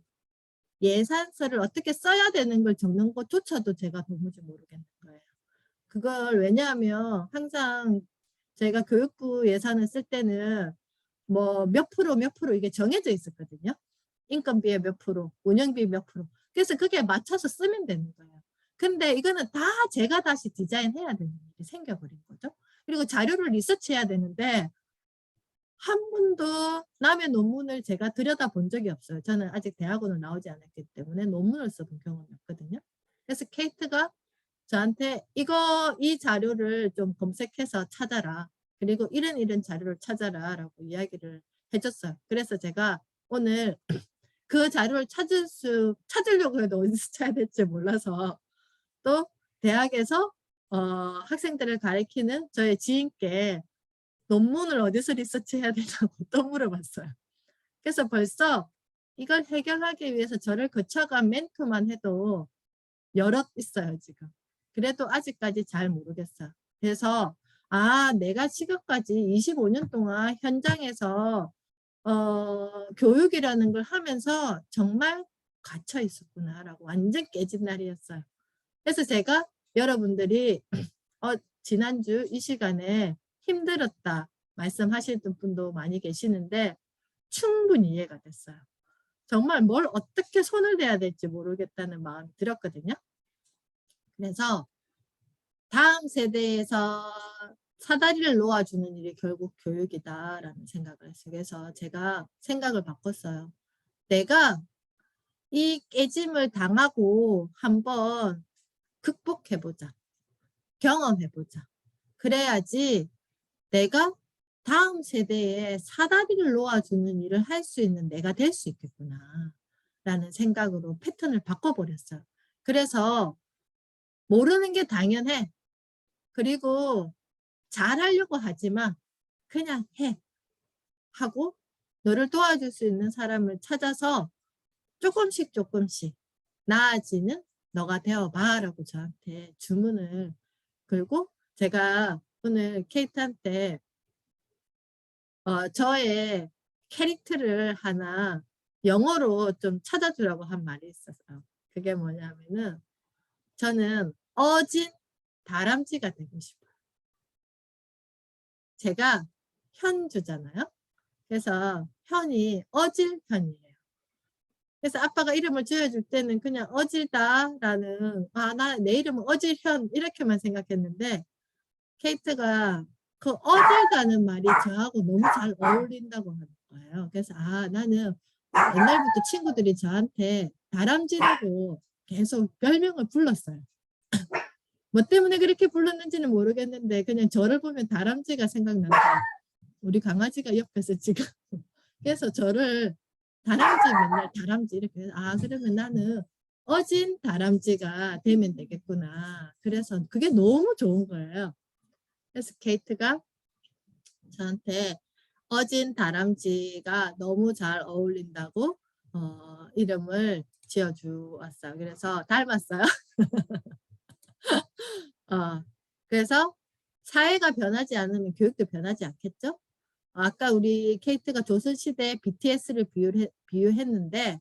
예산서를 어떻게 써야 되는 걸 적는 것조차도 제가 도무지 모르겠는 거예요. 그걸 왜냐하면 항상 제가 교육부 예산을 쓸 때는 뭐 몇 프로 이게 정해져 있었거든요. 인건비의 몇 프로, 운영비 몇 프로. 그래서 그게 맞춰서 쓰면 되는 거예요. 근데 이거는 다 제가 다시 디자인해야 되는 일이 생겨버린 거죠. 그리고 자료를 리서치해야 되는데 한 번도 남의 논문을 제가 들여다본 적이 없어요. 저는 아직 대학원을 나오지 않았기 때문에 논문을 써본 경험이 없거든요. 그래서 케이트가 저한테 이 자료를 좀 검색해서 찾아라. 그리고 이런 자료를 찾아라 라고 이야기를 해줬어요. 그래서 제가 오늘 그 자료를 찾으려고 해도 어디서 찾아야 될지 몰라서 또 대학에서 학생들을 가르치는 저의 지인께 논문을 어디서 리서치해야 되냐고 또 물어봤어요. 그래서 벌써 이걸 해결하기 위해서 저를 거쳐간 멘토만 해도 여럿 있어요, 지금. 그래도 아직까지 잘 모르겠어요. 그래서 내가 지금까지 25년 동안 현장에서 교육이라는 걸 하면서 정말 갇혀 있었구나라고 완전 깨진 날이었어요. 그래서 제가 여러분들이 지난주 이 시간에 힘들었다 말씀하시는 분도 많이 계시는데 충분히 이해가 됐어요. 정말 뭘 어떻게 손을 대야 될지 모르겠다는 마음이 들었거든요. 그래서 다음 세대에서 사다리를 놓아주는 일이 결국 교육이다라는 생각을 했어요. 그래서 제가 생각을 바꿨어요. 내가 이 깨짐을 당하고 한번 극복해보자. 경험해보자. 그래야지 내가 다음 세대에 사다리를 놓아주는 일을 할 수 있는 내가 될 수 있겠구나 라는 생각으로 패턴을 바꿔버렸어요. 그래서 모르는 게 당연해. 그리고 잘하려고 하지만 그냥 해 하고 너를 도와줄 수 있는 사람을 찾아서 조금씩 나아지는 너가 되어봐 라고 저한테 주문을 걸고 제가 오늘 케이트한테 저의 캐릭터를 하나 영어로 좀 찾아주라고 한 말이 있었어요. 그게 뭐냐면은 저는 어진 다람쥐가 되고 싶어요. 제가 현주잖아요. 그래서 현이 어질 현이에요. 그래서 아빠가 이름을 지어줄 때는 그냥 어질다라는 내 이름은 어질현 이렇게만 생각했는데 케이트가 그 어질다는 말이 저하고 너무 잘 어울린다고 하는 거예요. 그래서 나는 옛날부터 친구들이 저한테 다람쥐라고 계속 별명을 불렀어요. 뭐 때문에 그렇게 불렀는지는 모르겠는데 그냥 저를 보면 다람쥐가 생각난다. 우리 강아지가 옆에서 지금 그래서 저를 다람쥐 맨날 다람쥐 이렇게 해서 그러면 나는 어진 다람쥐가 되면 되겠구나. 그래서 그게 너무 좋은 거예요. 그래서 케이트가 저한테 어진 다람쥐가 너무 잘 어울린다고 이름을 지어주었어요. 그래서 닮았어요. 그래서 사회가 변하지 않으면 교육도 변하지 않겠죠? 아까 우리 케이트가 조선시대 BTS를 비유했는데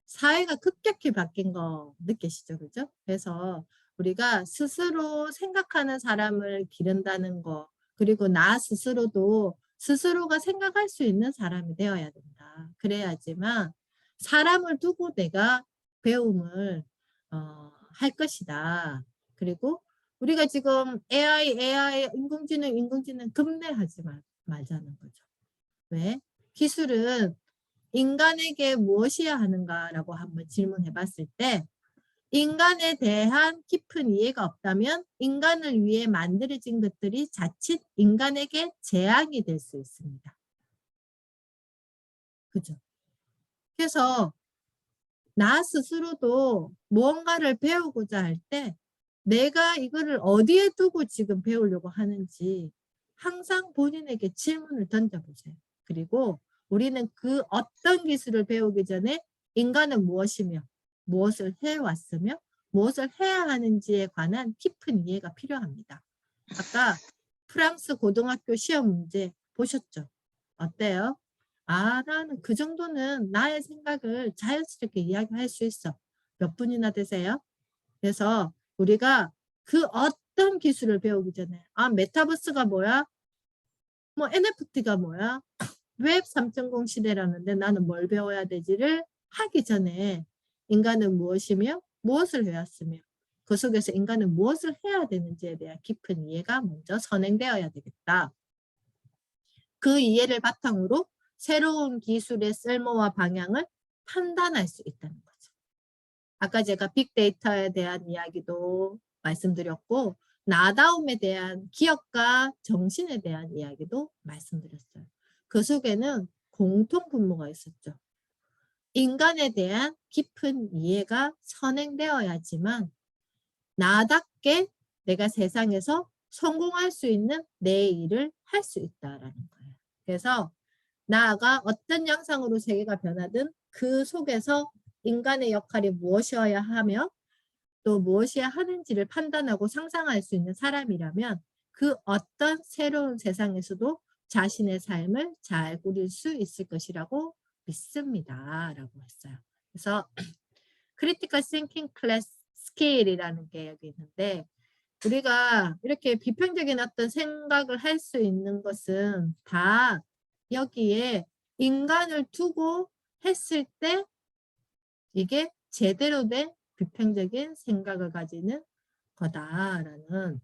사회가 급격히 바뀐 거 느끼시죠? 그죠? 그래서 우리가 스스로 생각하는 사람을 기른다는 거 그리고 나 스스로도 스스로가 생각할 수 있는 사람이 되어야 된다. 그래야지만 사람을 두고 내가 배움을 할 것이다. 그리고 우리가 지금 AI, 인공지능 급내하지 말자는 거죠. 왜? 기술은 인간에게 무엇이야 하는가라고 한번 질문해 봤을 때 인간에 대한 깊은 이해가 없다면 인간을 위해 만들어진 것들이 자칫 인간에게 재앙이 될 수 있습니다. 그죠? 그래서 나 스스로도 무언가를 배우고자 할 때 내가 이거를 어디에 두고 지금 배우려고 하는지 항상 본인에게 질문을 던져보세요. 그리고 우리는 그 어떤 기술을 배우기 전에 인간은 무엇이며 무엇을 해왔으며 무엇을 해야 하는지에 관한 깊은 이해가 필요합니다. 아까 프랑스 고등학교 시험 문제 보셨죠? 어때요? 아, 나는 그 정도는 나의 생각을 자연스럽게 이야기할 수 있어. 몇 분이나 되세요? 그래서 우리가 그 어떤 기술을 배우기 전에 아, 메타버스가 뭐야? 뭐 NFT가 뭐야? 웹 3.0 시대라는데 나는 뭘 배워야 되지를 하기 전에 인간은 무엇이며 무엇을 해왔으며 그 속에서 인간은 무엇을 해야 되는지에 대한 깊은 이해가 먼저 선행되어야 되겠다. 그 이해를 바탕으로 새로운 기술의 쓸모와 방향을 판단할 수 있다는 거죠. 아까 제가 빅데이터에 대한 이야기도 말씀드렸고 나다움에 대한 기억과 정신에 대한 이야기도 말씀드렸어요. 그 속에는 공통 분모가 있었죠. 인간에 대한 깊은 이해가 선행되어야지만 나답게 내가 세상에서 성공할 수 있는 내 일을 할 수 있다라는 거예요. 그래서 나아가 어떤 양상으로 세계가 변하든 그 속에서 인간의 역할이 무엇이어야 하며 또 무엇이어야 하는지를 판단하고 상상할 수 있는 사람이라면 그 어떤 새로운 세상에서도 자신의 삶을 잘 꾸릴 수 있을 것이라고 믿습니다. 라고 했어요. 그래서 크리티컬 싱킹 클래스 스케일이라는 게 여기 있는데 우리가 이렇게 비평적인 어떤 생각을 할 수 있는 것은 다 여기에 인간을 두고 했을 때 이게 제대로 된 비평적인 생각을 가지는 거다라는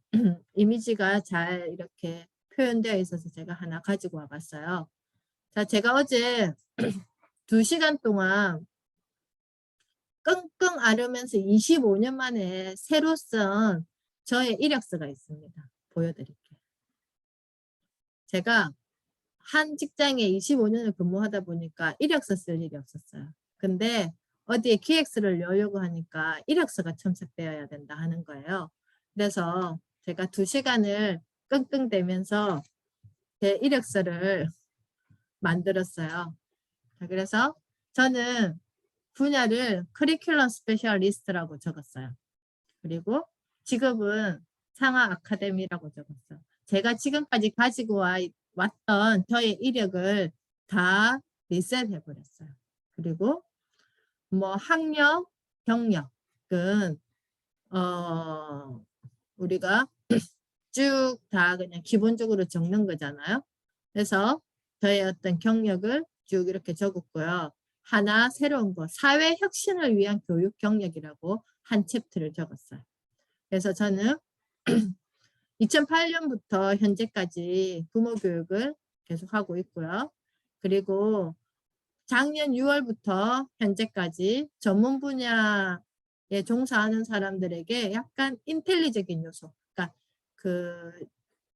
이미지가 잘 이렇게 표현되어 있어서 제가 하나 가지고 와봤어요. 자, 제가 어제 2시간 동안 끙끙 앓으면서 25년 만에 새로 쓴 저의 이력서가 있습니다. 보여드릴게요. 제가 한 직장에 25년을 근무하다 보니까 이력서 쓸 일이 없었어요. 근데 어디에 기획서를 내려고 하니까 이력서가 첨삭되어야 된다 하는 거예요. 그래서 제가 2시간을 끙끙대면서 제 이력서를 만들었어요. 자, 그래서 저는 분야를 커리큘럼 스페셜리스트라고 적었어요. 그리고 직업은 상하 아카데미라고 적었어요. 제가 지금까지 가지고 왔던 저의 이력을 다 리셋해 버렸어요. 그리고 뭐 학력, 경력은 우리가 쭉 다 그냥 기본적으로 적는 거잖아요. 그래서 저의 어떤 경력을 쭉 이렇게 적었고요. 하나 새로운 거 사회 혁신을 위한 교육 경력이라고 한 챕터를 적었어요. 그래서 저는 2008년부터 현재까지 부모 교육을 계속하고 있고요. 그리고 작년 6월부터 현재까지 전문 분야에 종사하는 사람들에게 약간 인텔리적인 요소, 그러니까 그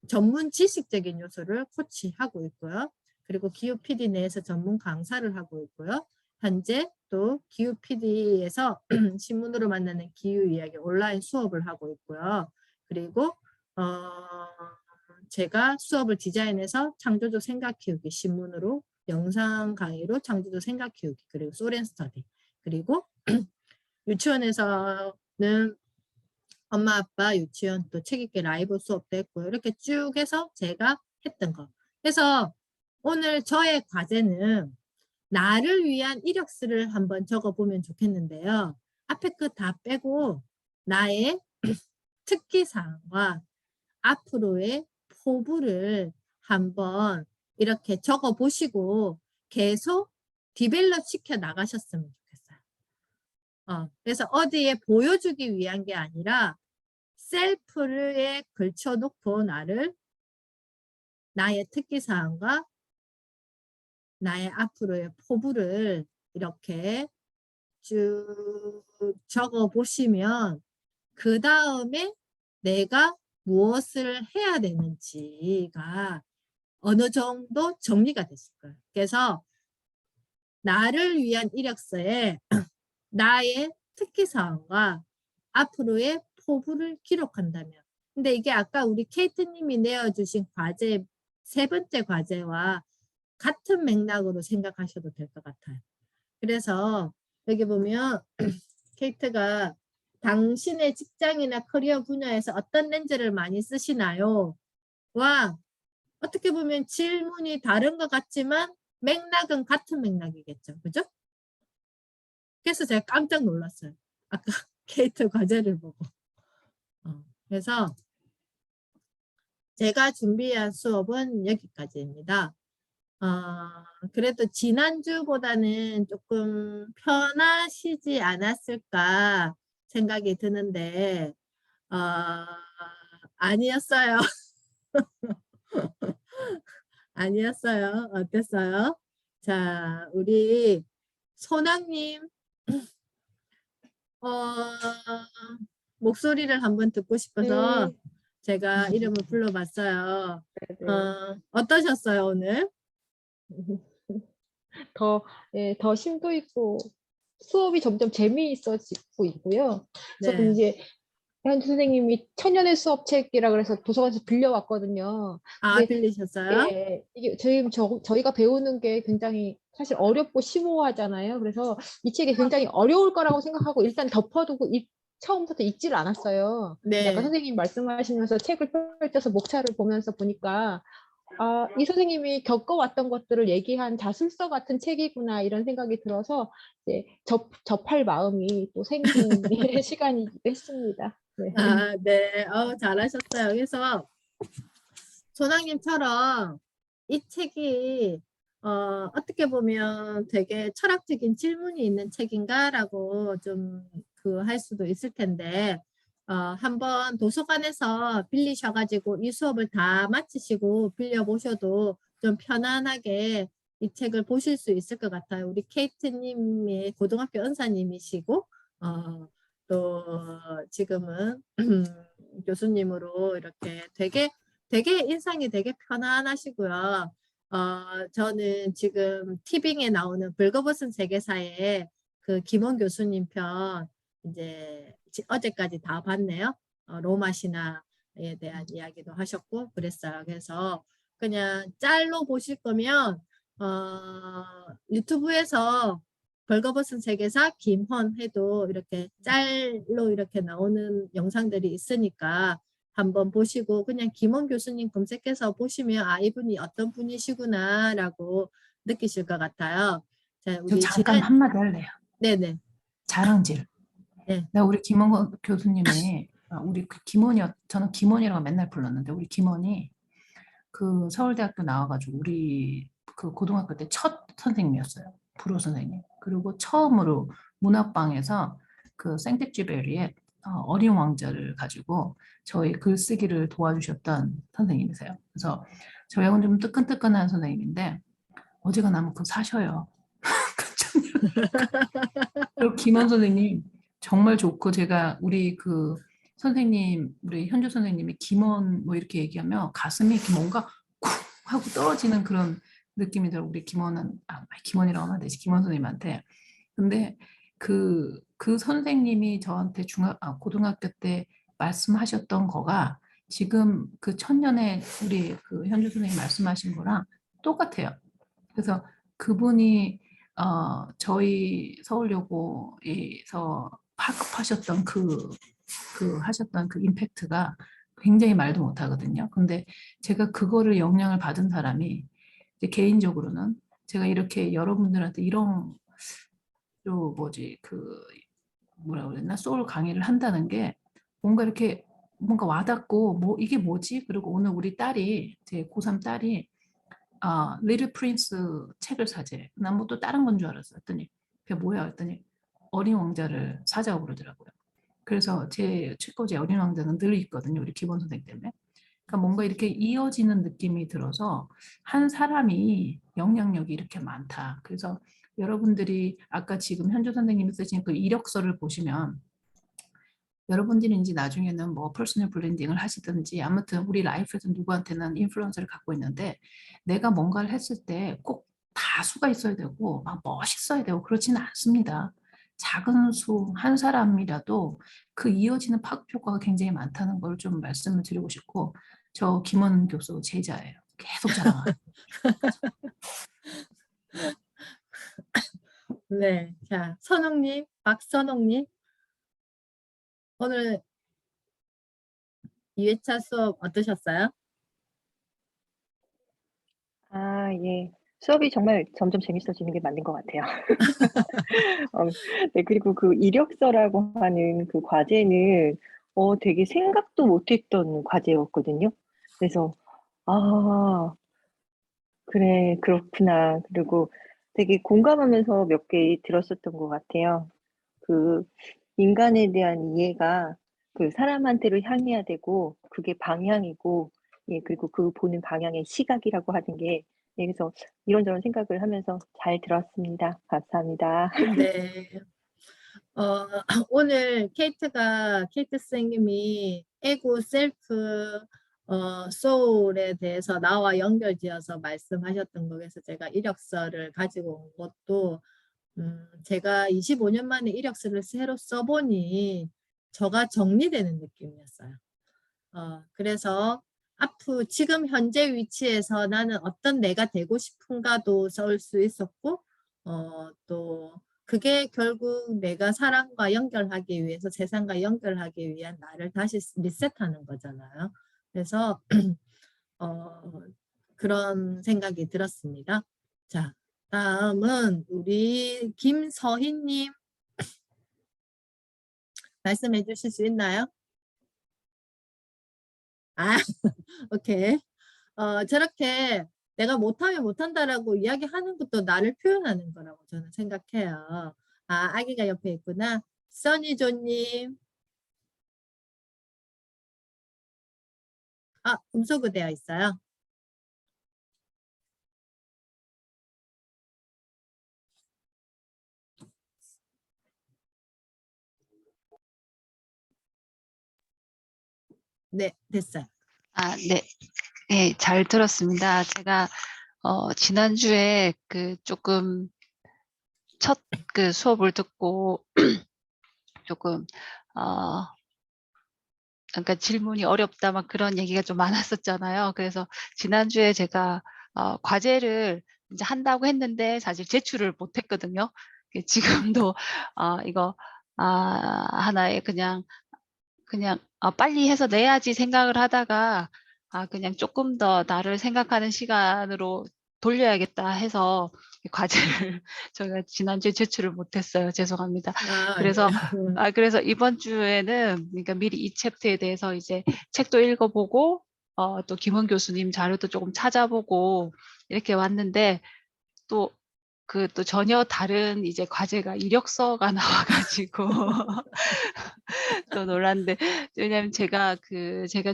전문 지식적인 요소를 코치하고 있고요. 그리고 기후 PD 내에서 전문 강사를 하고 있고요. 현재 또 기후 PD에서 신문으로 만나는 기후 이야기 온라인 수업을 하고 있고요. 그리고 제가 수업을 디자인해서 창조적 생각 키우기 신문으로 영상 강의로 창조적 생각 키우기 그리고 소렌 스터디 그리고 유치원에서는 엄마 아빠 유치원 또 책 읽기 라이브 수업도 했고요. 이렇게 쭉 해서 제가 했던 거. 그래서 오늘 저의 과제는 나를 위한 이력서를 한번 적어보면 좋겠는데요. 앞에 거 다 빼고 나의 특기사항과 앞으로의 포부를 한번 이렇게 적어 보시고 계속 디벨롭 시켜 나가셨으면 좋겠어요. 그래서 어디에 보여주기 위한 게 아니라 셀프에 걸쳐놓고 나의 특기사항과 나의 앞으로의 포부를 이렇게 쭉 적어 보시면 그 다음에 내가 무엇을 해야 되는지가 어느 정도 정리가 됐을 거예요. 그래서 나를 위한 이력서에 나의 특기사항과 앞으로의 포부를 기록한다면 근데 이게 아까 우리 케이트님이 내어주신 과제 3번째 과제와 같은 맥락으로 생각하셔도 될 것 같아요. 그래서 여기 보면 케이트가 당신의 직장이나 커리어 분야에서 어떤 렌즈를 많이 쓰시나요? 와, 어떻게 보면 질문이 다른 것 같지만 맥락은 같은 맥락이겠죠. 그죠? 그래서 제가 깜짝 놀랐어요. 아까 케이트 과제를 보고. 그래서 제가 준비한 수업은 여기까지입니다. 그래도 지난주보다는 조금 편하시지 않았을까 생각이 드는데, 어, 아니었어요. 아니었어요. 어땠어요? 자, 우리 소낭님, 어, 목소리를 한번 듣고 싶어서 네, 제가 이름을 불러봤어요. 네. 어떠셨어요, 오늘? 더 심도 있고 수업이 점점 재미있어지고 있고요. 저는 네. 이제 현주 선생님이 천년의 수업책이라 그래서 도서관에서 빌려왔거든요. 아, 근데 빌리셨어요? 이게 저희가 배우는 게 굉장히 사실 어렵고 심오하잖아요. 그래서 이 책이 굉장히 어려울 거라고 생각하고 일단 덮어두고 처음부터 읽지를 않았어요. 근데 아까 네. 선생님이 말씀하시면서 책을 펼쳐서 목차를 보면서 보니까 이 선생님이 겪어왔던 것들을 얘기한 자술서 같은 책이구나 이런 생각이 들어서 이제 접할 마음이 또 생긴 시간이기도 했습니다. 네. 아, 네. 잘하셨어요. 그래서 조낭님처럼 이 책이 어떻게 보면 되게 철학적인 질문이 있는 책인가라고 좀 그 할 수도 있을 텐데 한번 도서관에서 빌리셔가지고 이 수업을 다 마치시고 빌려보셔도 좀 편안하게 이 책을 보실 수 있을 것 같아요. 우리 케이트님이 고등학교 은사님이시고 또 지금은 교수님으로 이렇게 되게 인상이 되게 편안하시고요. 저는 지금 티빙에 나오는 벌거벗은 세계사의 그 김원 교수님 편 이제 어제까지 다 봤네요. 로마 신화에 대한 이야기도 하셨고 그랬어요. 그래서 그냥 짤로 보실 거면 유튜브에서 벌거벗은 세계사 김헌 해도 이렇게 짤로 이렇게 나오는 영상들이 있으니까 한번 보시고 그냥 김원 교수님 검색해서 보시면 이분이 어떤 분이시구나라고 느끼실 것 같아요. 자, 저 우리 잠깐 지난 한마디 할래요. 네네. 자랑질. 네. 나 우리 김원 교수님이 우리 그 김원이 저는 김원이라고 맨날 불렀는데 우리 김원이 그 서울대학교 나와가지고 우리 그 고등학교 때 첫 선생님이었어요. 불어 선생님. 그리고 처음으로 문학방에서 그 생텍쥐베리의 어린 왕자를 가지고 저희 글쓰기를 도와주셨던 선생님이세요. 그래서 저희하고는 좀 뜨끈뜨끈한 선생님인데 어지간하면 그거 사셔요. 그리고 김원 선생님 정말 좋고 제가 우리 그 선생님 우리 현주 선생님이 김원 뭐 이렇게 얘기하면 가슴이 이렇게 뭔가 쿵 하고 떨어지는 그런 느낌이 들어. 우리 김원은 김원이라고 하면 안 되지 김원 선생님한테. 근데 그 선생님이 저한테 고등학교 때 말씀하셨던 거가 지금 그 천년에 우리 그 현주 선생님 말씀하신 거랑 똑같아요. 그래서 그분이 저희 서울여고에서 파급하셨던 하셨던 그 임팩트가 굉장히 말도 못하거든요. 근데 제가 그거를 영향을 받은 사람이 이제 개인적으로는 제가 이렇게 여러분들한테 이런 또 뭐지 그 뭐라 그랬나 소울 강의를 한다는 게 뭔가 이렇게 뭔가 와닿고 뭐 이게 뭐지? 그리고 오늘 우리 딸이 제 고3 딸이 리틀 프린스 책을 사재. 난 뭐 또 다른 건 줄 알았어. 했더니 그게 뭐야? 했더니 어린 왕자를 사자고 그러더라고요. 그래서 제 책꽂이 어린 왕자는 늘 있거든요. 우리 기본 선생 때문에. 그러니까 뭔가 이렇게 이어지는 느낌이 들어서 한 사람이 영향력이 이렇게 많다. 그래서 여러분들이 아까 지금 현주 선생님이 쓰신 그 이력서를 보시면 여러분들이 이제 나중에는 뭐 퍼스널 브랜딩을 하시든지 아무튼 우리 라이프에서 누구한테는 인플루언서를 갖고 있는데 내가 뭔가를 했을 때 꼭 다수가 있어야 되고 막 멋있어야 되고 그렇지는 않습니다. 작은 수 한 사람이라도 그 이어지는 파급 효과가 굉장히 많다는 걸 좀 말씀을 드리고 싶고 저 김원 교수 제자예요. 계속 자랑하고. 네. 자, 선홍님, 박선홍님. 오늘 2회차 수업 어떠셨어요? 아, 예. 수업이 정말 점점 재밌어지는 게 맞는 것 같아요. 어, 네, 그리고 그 이력서라고 하는 그 과제는 되게 생각도 못했던 과제였거든요. 그래서 아, 그래, 그렇구나. 그리고 되게 공감하면서 몇 개 들었었던 것 같아요. 그 인간에 대한 이해가 그 사람한테로 향해야 되고 그게 방향이고 예, 그리고 그 보는 방향의 시각이라고 하는 게 예, 그래서 이런저런 생각을 하면서 잘 들었습니다. 감사합니다. 네. 오늘 케이트 선생님이 에고 셀프 소울에 대해서 나와 연결지어서 말씀하셨던 거에서 제가 이력서를 가지고 온 것도 제가 25년 만에 이력서를 새로 써보니 저가 정리되는 느낌이었어요. 그래서 지금 현재 위치에서 나는 어떤 내가 되고 싶은가도 써올 수 있었고, 또 그게 결국 내가 사람과 연결하기 위해서 세상과 연결하기 위한 나를 다시 리셋하는 거잖아요. 그래서 그런 생각이 들었습니다. 자, 다음은 우리 김서희님 말씀해 주실 수 있나요? 아, 오케이. 저렇게 내가 못하면 못한다라고 이야기하는 것도 나를 표현하는 거라고 저는 생각해요. 아, 아기가 옆에 있구나. 써니조님. 아, 음소거 되어 있어요. 네, 됐어요. 아, 네. 네, 잘 들었습니다. 제가 지난주에 그 조금 첫 그 수업을 듣고 조금 그러니까 질문이 어렵다 막 그런 얘기가 좀 많았었잖아요. 그래서 지난주에 제가 과제를 이제 한다고 했는데 사실 제출을 못 했거든요. 지금도 이거 하나의 그냥 빨리 해서 내야지 생각을 하다가 그냥 조금 더 나를 생각하는 시간으로 돌려야겠다 해서 이 과제를 저희가 지난주에 제출을 못했어요. 죄송합니다. 아, 그래서 아니에요. 그래서 이번 주에는 그러니까 미리 이 챕터에 대해서 이제 책도 읽어보고 또 김원 교수님 자료도 조금 찾아보고 이렇게 왔는데 또 또 전혀 다른 이제 과제가 이력서가 나와가지고 또 놀랐는데 왜냐면 제가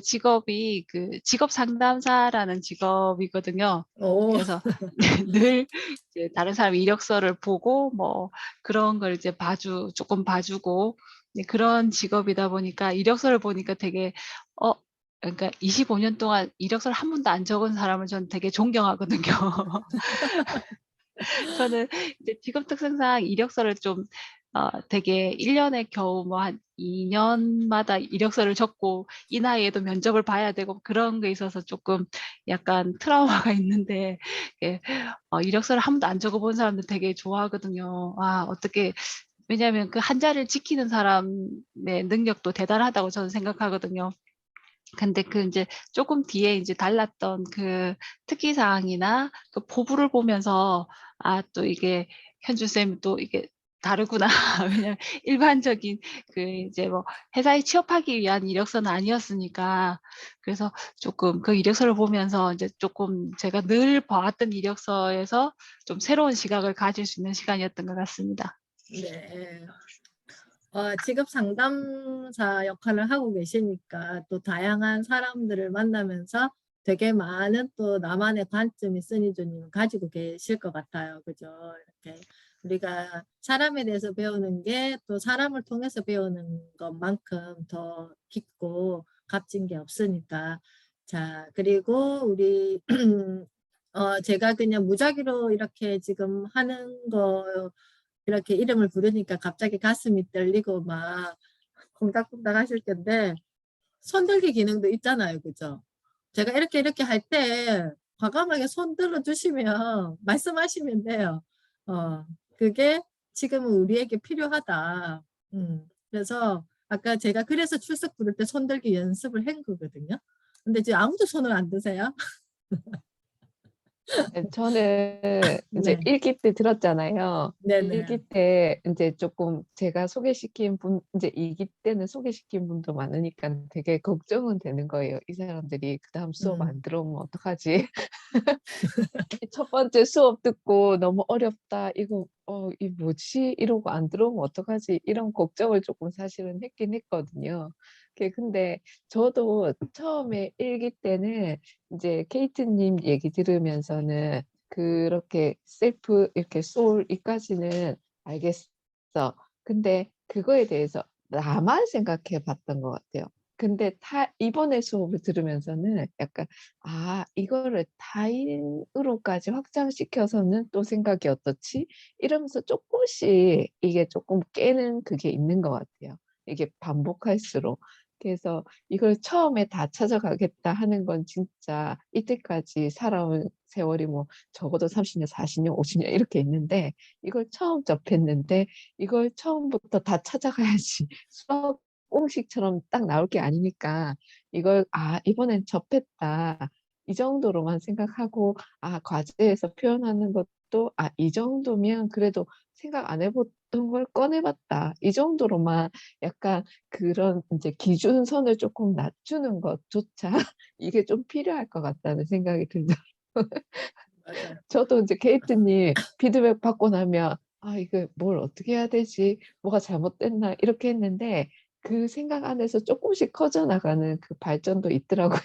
직업이 직업 상담사라는 직업이거든요. 오, 그래서 늘 이제 다른 사람 이력서를 보고 뭐 그런 걸 이제 조금 봐주고 그런 직업이다 보니까 이력서를 보니까 되게 그러니까 25년 동안 이력서를 한 번도 안 적은 사람을 저는 되게 존경하거든요. 저는 이제 직업 특성상 이력서를 좀 되게 1년에 겨우 뭐 한 2년마다 이력서를 적고 이 나이에도 면접을 봐야 되고 그런 게 있어서 조금 약간 트라우마가 있는데 이력서를 한 번도 안 적어본 사람들 되게 좋아하거든요. 어떻게 왜냐하면 그 한 자리를 지키는 사람의 능력도 대단하다고 저는 생각하거든요. 근데 이제 조금 뒤에 이제 달랐던 그 특기사항이나 그 포부를 보면서 또 이게 현준 쌤이 또 이게 다르구나. 왜냐면 일반적인 이제 뭐 회사에 취업하기 위한 이력서는 아니었으니까. 그래서 조금 그 이력서를 보면서 이제 조금 제가 늘 봐왔던 이력서에서 좀 새로운 시각을 가질 수 있는 시간이었던 것 같습니다. 네. 직업 상담사 역할을 하고 계시니까 또 다양한 사람들을 만나면서 되게 많은 또 나만의 관점이 써니조님은 가지고 계실 것 같아요. 그죠? 이렇게 우리가 사람에 대해서 배우는 게 또 사람을 통해서 배우는 것만큼 더 깊고 값진 게 없으니까. 자, 그리고 우리 제가 그냥 무작위로 이렇게 지금 하는 거 이렇게 이름을 부르니까 갑자기 가슴이 떨리고 막 콩닥콩닥 하실 텐데 손들기 기능도 있잖아요. 그죠? 제가 이렇게 할 때 과감하게 손 들어 주시면 말씀하시면 돼요. 그게 지금은 우리에게 필요하다. 그래서 아까 제가 그래서 출석 부를 때 손들기 연습을 한 거거든요. 근데 지금 아무도 손을 안 드세요. 네, 저는 이제 네, 일기 때 들었잖아요. 네네. 일기 때 이제 조금 제가 소개시킨 분, 이제 이기 때는 소개시킨 분도 많으니까 되게 걱정은 되는 거예요. 이 사람들이 그 다음 수업 음, 안 들어오면 어떡하지? 첫 번째 수업 듣고 너무 어렵다. 이거 이 뭐지? 이러고 안 들어오면 어떡하지? 이런 걱정을 조금 사실은 했긴 했거든요. 근데 저도 처음에 일기 때는 이제 케이트님 얘기 들으면서는 그렇게 셀프 이렇게 소울 이까지는 알겠어. 근데 그거에 대해서 나만 생각해 봤던 것 같아요. 근데 이번에 수업을 들으면서는 약간 이거를 타인으로까지 확장시켜서는 또 생각이 어떻지? 이러면서 조금씩 이게 조금 깨는 그게 있는 것 같아요. 이게 반복할수록. 그래서 이걸 처음에 다 찾아가겠다 하는 건 진짜 이때까지 살아온 세월이 뭐 적어도 30년, 40년, 50년 이렇게 있는데 이걸 처음 접했는데 이걸 처음부터 다 찾아가야지 수학 공식처럼 딱 나올 게 아니니까 이걸 이번엔 접했다. 이 정도로만 생각하고 과제에서 표현하는 것도 이 정도면 그래도 생각 안 해봤던 걸 꺼내봤다. 이 정도로만 약간 그런 이제 기준선을 조금 낮추는 것조차 이게 좀 필요할 것 같다는 생각이 들죠. 맞아요. 저도 이제 케이트님 피드백 받고 나면 이거 뭘 어떻게 해야 되지? 뭐가 잘못됐나? 이렇게 했는데 그 생각 안에서 조금씩 커져나가는 그 발전도 있더라고요.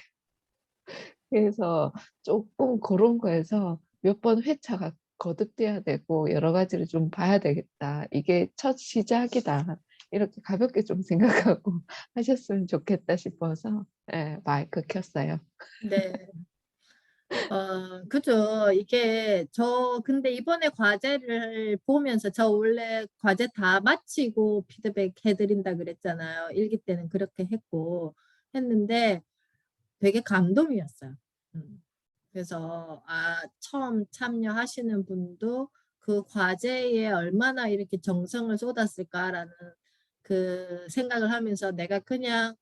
그래서 조금 그런 거에서 몇 번 회차가 거듭돼야 되고 여러 가지를 좀 봐야 되겠다. 이게 첫 시작이다. 이렇게 가볍게 좀 생각하고 하셨으면 좋겠다 싶어서 마이크 켰어요. 네. 그죠. 이게 근데 이번에 과제를 보면서 저 원래 과제 다 마치고 피드백 해드린다 그랬잖아요. 일기 때는 그렇게 했는데 되게 감동이었어요. 그래서 처음 참여하시는 분도 그 과제에 얼마나 이렇게 정성을 쏟았을까라는 그 생각을 하면서 내가 그냥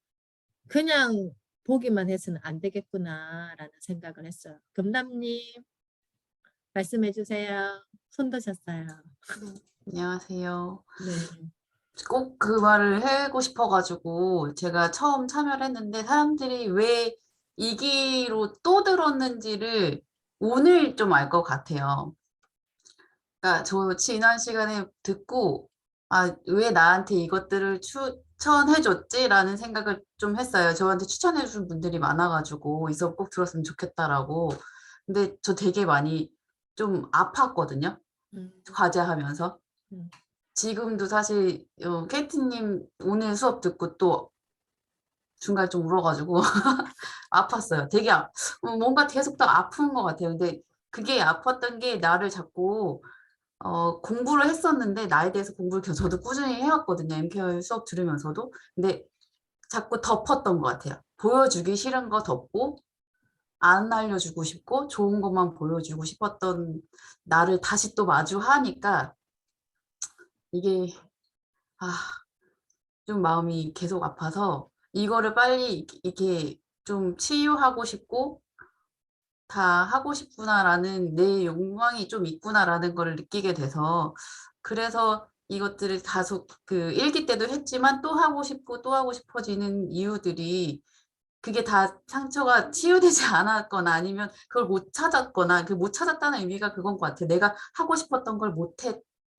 보기만 해서는 안 되겠구나라는 생각을 했어요. 금남님 말씀해 주세요. 손 드셨어요. 안녕하세요. 네. 꼭 그 말을 하고 싶어가지고 제가 처음 참여를 했는데 사람들이 왜 이기로 또 들었는지를 오늘 좀 알 것 같아요. 그러니까 저 지난 시간에 듣고 왜 나한테 이것들을 추천해줬지라는 생각을 좀 했어요. 저한테 추천해준 분들이 많아가지고 이 수업 꼭 들었으면 좋겠다라고. 근데 저 되게 많이 좀 아팠거든요. 음, 과제하면서. 음, 지금도 사실 케이트님 오늘 수업 듣고 또 중간에 좀 울어가지고 아팠어요. 되게 뭔가 계속 더 아픈 것 같아요. 근데 그게 아팠던 게 나를 자꾸 공부를 했었는데 나에 대해서 공부를 저도 꾸준히 해왔거든요. MKR 수업 들으면서도. 근데 자꾸 덮었던 것 같아요. 보여주기 싫은 거 덮고 안 알려주고 싶고 좋은 것만 보여주고 싶었던 나를 다시 또 마주하니까 이게 좀 마음이 계속 아파서 이거를 빨리 이렇게 좀 치유하고 싶고 다 하고 싶구나라는 내 욕망이 좀 있구나라는 걸 느끼게 돼서 그래서 이것들을 다소 그 일기 때도 했지만 또 하고 싶고 또 하고 싶어지는 이유들이 그게 다 상처가 치유되지 않았거나 아니면 그걸 못 찾았거나 그 못 찾았다는 의미가 그건 것 같아요. 내가 하고 싶었던 걸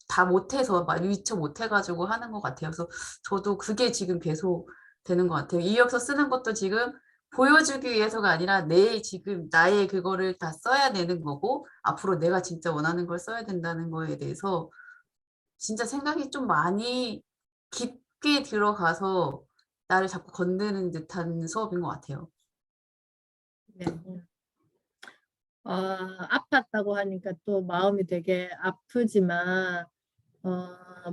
다 못해서 막 미처 못해가지고 하는 것 같아요. 그래서 저도 그게 지금 계속 되는 것 같아요. 이력서 쓰는 것도 지금 보여주기 위해서가 아니라 지금 나의 그거를 다 써야 되는 거고 앞으로 내가 진짜 원하는 걸 써야 된다는 거에 대해서 진짜 생각이 좀 많이 깊게 들어가서 나를 자꾸 건드는 듯한 수업인 것 같아요. 네. 아팠다고 하니까 또 마음이 되게 아프지만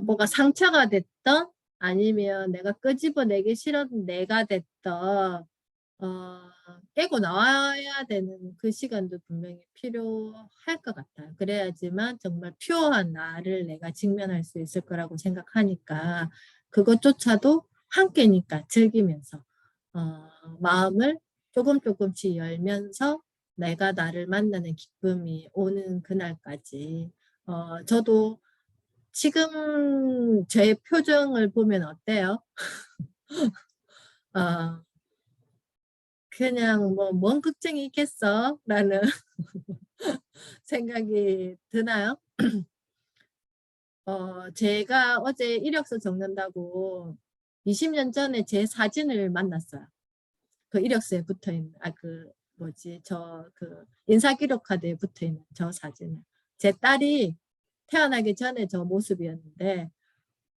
뭐가 상처가 됐던 아니면 내가 끄집어내기 싫은 내가 됐던 깨고 나와야 되는 그 시간도 분명히 필요할 것 같아요. 그래야지만 정말 퓨어한 나를 내가 직면할 수 있을 거라고 생각하니까 그것조차도 함께니까 즐기면서 마음을 조금씩 열면서 내가 나를 만나는 기쁨이 오는 그날까지 저도 지금 제 표정을 보면 어때요? 그냥 뭐 뭔 걱정이 있겠어? 라는 생각이 드나요? 제가 어제 이력서 적는다고 20년 전에 제 사진을 만났어요. 그 이력서에 붙어 있는, 인사기록 카드에 붙어 있는 저 사진을. 제 딸이 태어나기 전에 저 모습이었는데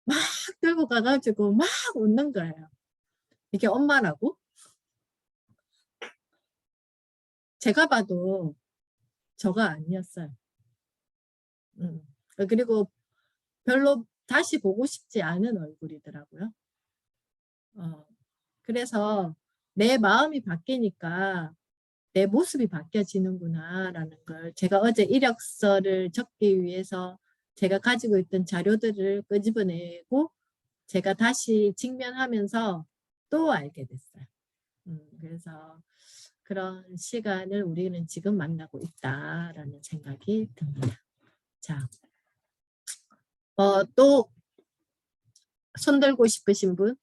막 들고 가가지고 막 웃는 거예요. 이게 엄마라고? 제가 봐도 저가 아니었어요. 그리고 별로 다시 보고 싶지 않은 얼굴이더라고요. 그래서 내 마음이 바뀌니까 내 모습이 바뀌어지는구나 라는 걸 제가 어제 이력서를 적기 위해서 제가 가지고 있던 자료들을 끄집어내고 제가 다시 직면하면서 또 알게 됐어요. 그래서 그런 시간을 우리는 지금 만나고 있다라는 생각이 듭니다. 자, 또 손 들고 싶으신 분?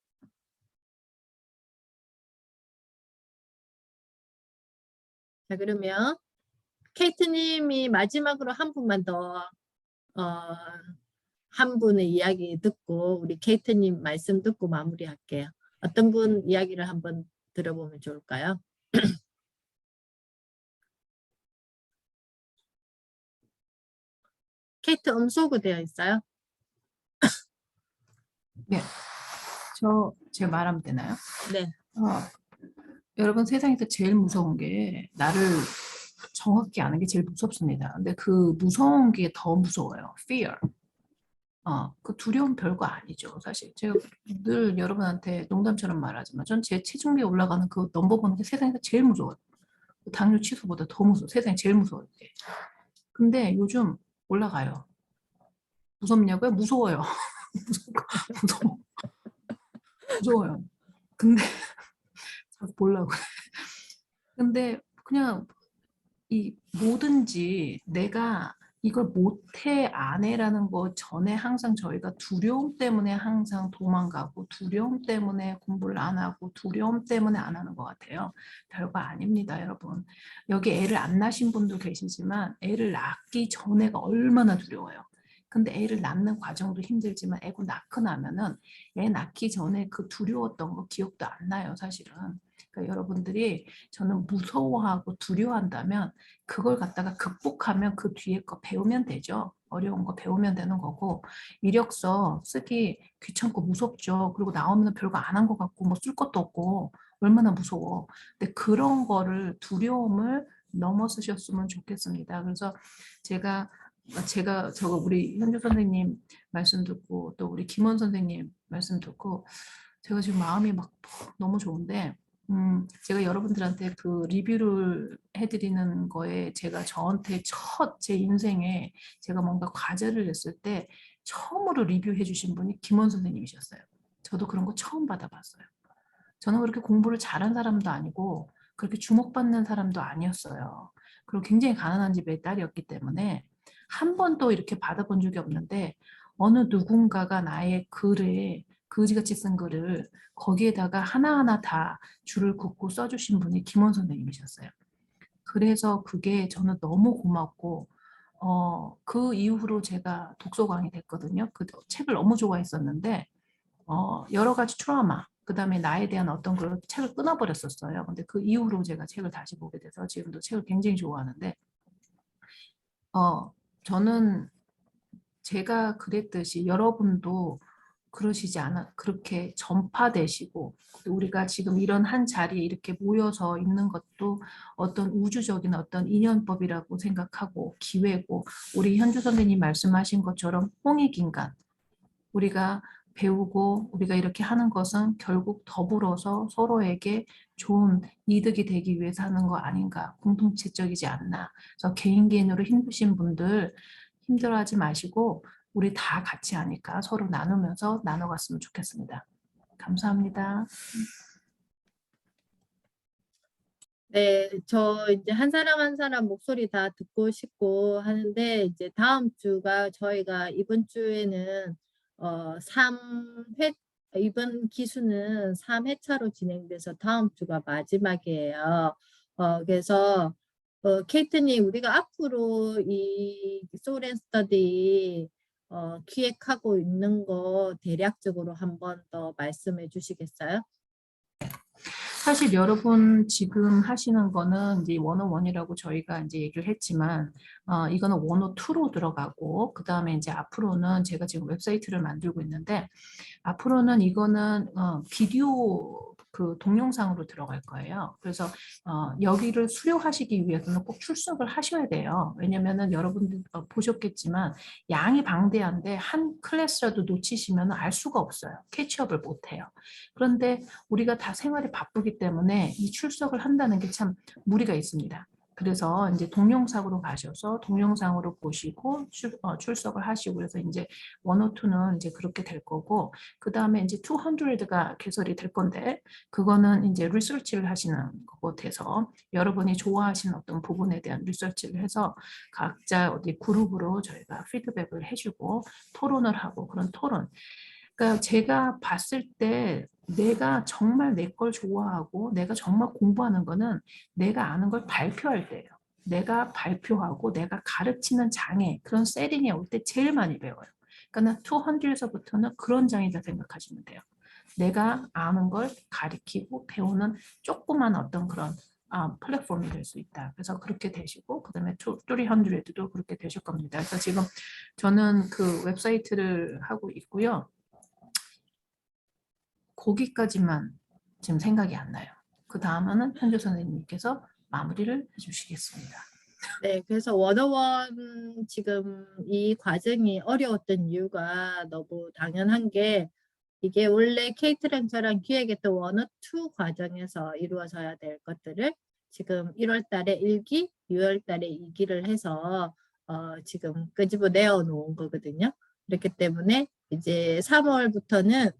자, 그러면 케이트님이 마지막으로 한 분만 더, 한 분의 이야기 듣고 우리 케이트님 말씀 듣고 마무리할게요. 어떤 분 이야기를 한번 들어보면 좋을까요? 케이트 음소거 되어 있어요? 네, 제가 말하면 되나요? 네. 여러분 세상에서 제일 무서운 게 나를 정확히 아는 게 제일 무섭습니다. 근데 그 무서운 게 더 무서워요. fear. 그 두려움 별거 아니죠. 사실 제가 늘 여러분한테 농담처럼 말하지만 전 제 체중계 올라가는 그 넘버 보는 게 세상에서 제일 무서워요. 당뇨 치료보다 더 무서워. 세상에 제일 무서워요. 근데 요즘 올라가요. 무섭냐고요? 무서워요. 무서워요. 근데 자꾸 보려고. 근데 그냥 이 뭐든지 내가 이걸 못해 안 해라는 거 전에 항상 저희가 두려움 때문에 항상 도망가고 두려움 때문에 공부를 안 하고 두려움 때문에 안 하는 것 같아요. 별거 아닙니다, 여러분. 여기 애를 안 낳으신 분도 계시지만 애를 낳기 전에가 얼마나 두려워요. 근데 애를 낳는 과정도 힘들지만 애고 낳고 나면은 애 낳기 전에 그 두려웠던 거 기억도 안 나요, 사실은. 그러니까 여러분들이 저는 무서워하고 두려워한다면 그걸 갖다가 극복하면 그 뒤에 거 배우면 되죠. 어려운 거 배우면 되는 거고 이력서 쓰기 귀찮고 무섭죠. 그리고 나오면 별거 안 한 것 같고 뭐 쓸 것도 없고 얼마나 무서워. 근데 그런 거를 두려움을 넘어 쓰셨으면 좋겠습니다. 그래서 제가 저거 우리 현주 선생님 말씀 듣고 또 우리 김원 선생님 말씀 듣고 제가 지금 마음이 막 너무 좋은데 제가 여러분들한테 그 리뷰를 해드리는 거에 제가 저한테 제 인생에 제가 뭔가 과제를 냈을 때 처음으로 리뷰해 주신 분이 김원 선생님이셨어요. 저도 그런 거 처음 받아봤어요. 저는 그렇게 공부를 잘한 사람도 아니고 그렇게 주목받는 사람도 아니었어요. 그리고 굉장히 가난한 집의 딸이었기 때문에 한 번도 이렇게 받아본 적이 없는데 어느 누군가가 나의 글에 그지같이 쓴 글을 거기에다가 하나하나 다 줄을 긋고 써주신 분이 김원 선생님이셨어요. 그래서 그게 저는 너무 고맙고 그 이후로 제가 독서광이 됐거든요. 그 책을 너무 좋아했었는데 여러 가지 트라우마 그 다음에 나에 대한 어떤 그런 책을 끊어버렸었어요. 근데 그 이후로 제가 책을 다시 보게 돼서 지금도 책을 굉장히 좋아하는데 저는 제가 그랬듯이 여러분도 그러시지 않아 그렇게 전파되시고 우리가 지금 이런 한 자리에 이렇게 모여서 있는 것도 어떤 우주적인 어떤 인연법이라고 생각하고 기회고 우리 현주 선생님 말씀하신 것처럼 홍익인간 우리가 배우고 우리가 이렇게 하는 것은 결국 더불어서 서로에게 좋은 이득이 되기 위해서 하는 거 아닌가, 공동체적이지 않나. 그래서 개인으로 힘드신 분들 힘들어하지 마시고 우리 다 같이 하니까 서로 나누면서 나눠갔으면 좋겠습니다. 감사합니다. 네, 저 이제 한 사람 한 사람 목소리 다 듣고 싶고 하는데 이제 다음 주가 저희가 이번 주에는 3회 이번 기수는 3회차로 진행돼서 다음 주가 마지막이에요. 그래서 케이트님 우리가 앞으로 이 소렌 스터디 기획하고 있는 거 대략적으로 한 번 더 말씀해 주시겠어요? 사실 여러분 지금 하시는 거는 이제 101이라고 저희가 이제 얘기를 했지만 이거는 102로 들어가고 그 다음에 이제 앞으로는 제가 지금 웹사이트를 만들고 있는데 앞으로는 이거는 비디오 그 동영상으로 들어갈 거예요. 그래서 여기를 수료하시기 위해서는 꼭 출석을 하셔야 돼요. 왜냐면은 여러분들 보셨겠지만 양이 방대한데 한 클래스라도 놓치시면 알 수가 없어요. 캐치업을 못해요. 그런데 우리가 다 생활이 바쁘기 때문에 이 출석을 한다는 게 참 무리가 있습니다. 그래서 이제 동영상으로 가셔서 동영상으로 보시고 출석을 하시고 그래서 이제 102는 이제 그렇게 될 거고 그 다음에 이제 200가 개설이 될 건데 그거는 이제 리서치를 하시는 것 같아서 여러분이 좋아하시는 어떤 부분에 대한 리서치를 해서 각자 어디 그룹으로 저희가 피드백을 해주고 토론을 하고 그런 토론. 그러니까 제가 봤을 때 내가 정말 내 걸 좋아하고 내가 정말 공부하는 거는 내가 아는 걸 발표할 때예요. 내가 발표하고 내가 가르치는 장애 그런 세팅에 올 때 제일 많이 배워요. 그러니까 200에서부터는 그런 장이다 생각하시면 돼요. 내가 아는 걸 가르치고 배우는 조그만 어떤 그런 플랫폼이 될 수 있다. 그래서 그렇게 되시고 그다음에 300도 그렇게 되실 겁니다. 그래서 지금 저는 그 웹사이트를 하고 있고요. 거기까지만 지금 생각이 안 나요. 그 다음에는 현주 선생님께서 마무리를 해주시겠습니다. 네, 그래서 101 지금 이 과정이 어려웠던 이유가 너무 당연한 게 이게 원래 케이트랑 저랑 기획했던 102 과정에서 이루어져야 될 것들을 지금 1월 달에 1기, 6월 달에 2기를 해서 지금 끄집어내어 놓은 거거든요. 그렇기 때문에 이제 3월부터는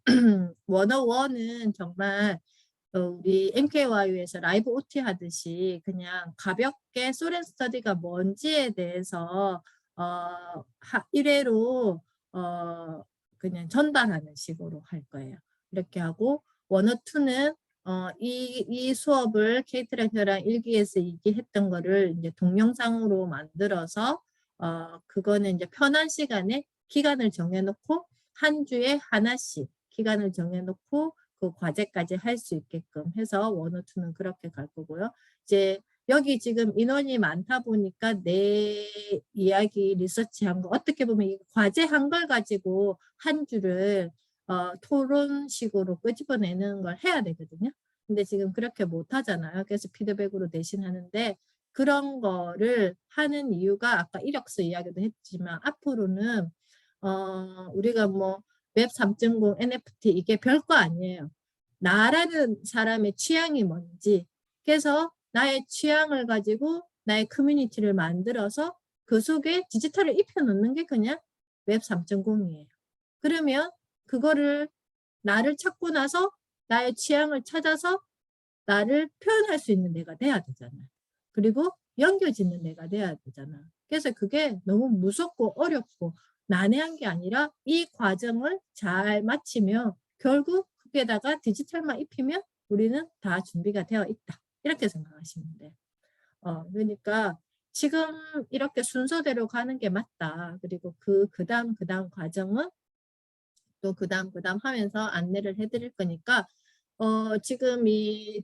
101은 정말 우리 MKYU에서 라이브 OT 하듯이 그냥 가볍게 소렌 스터디가 뭔지에 대해서 1회로 그냥 전달하는 식으로 할 거예요. 이렇게 하고 102는 이 수업을 케이트랑 저랑 1기에서 2기 했던 거를 이제 동영상으로 만들어서 그거는 이제 편한 시간에 기간을 정해놓고 한 주에 하나씩 기간을 정해놓고 그 과제까지 할 수 있게끔 해서 102는 그렇게 갈 거고요. 이제 여기 지금 인원이 많다 보니까 내 이야기 리서치한 거 어떻게 보면 이 과제 한 걸 가지고 한 주를 토론식으로 끄집어내는 걸 해야 되거든요. 근데 지금 그렇게 못 하잖아요. 그래서 피드백으로 대신 하는데 그런 거를 하는 이유가 아까 이력서 이야기도 했지만 앞으로는 우리가 뭐 웹 3.0 NFT 이게 별거 아니에요. 나라는 사람의 취향이 뭔지 그래서 나의 취향을 가지고 나의 커뮤니티를 만들어서 그 속에 디지털을 입혀놓는 게 그냥 웹 3.0이에요. 그러면 그거를 나를 찾고 나서 나의 취향을 찾아서 나를 표현할 수 있는 내가 돼야 되잖아. 그리고 연결짓는 내가 돼야 되잖아. 그래서 그게 너무 무섭고 어렵고 난해한 게 아니라 이 과정을 잘 마치면 결국 거기에다가 디지털만 입히면 우리는 다 준비가 되어 있다. 이렇게 생각하시면 돼요. 그러니까 지금 이렇게 순서대로 가는 게 맞다. 그리고 그 다음 과정은 또 그 다음 하면서 안내를 해드릴 거니까 지금 이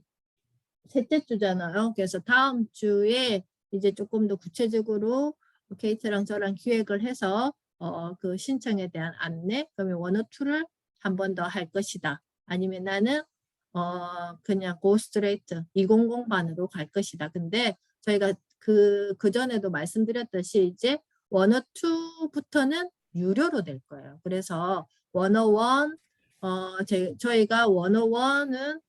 셋째 주잖아요. 그래서 다음 주에 이제 조금 더 구체적으로 케이트랑 저랑 기획을 해서 그 신청에 대한 안내, 그러면 102를 한 번 더 할 것이다. 아니면 나는 그냥 go straight 200반으로 갈 것이다. 근데 저희가 그 전에도 말씀드렸듯이 이제 102부터는 유료로 될 거예요. 그래서 101 저희가 101은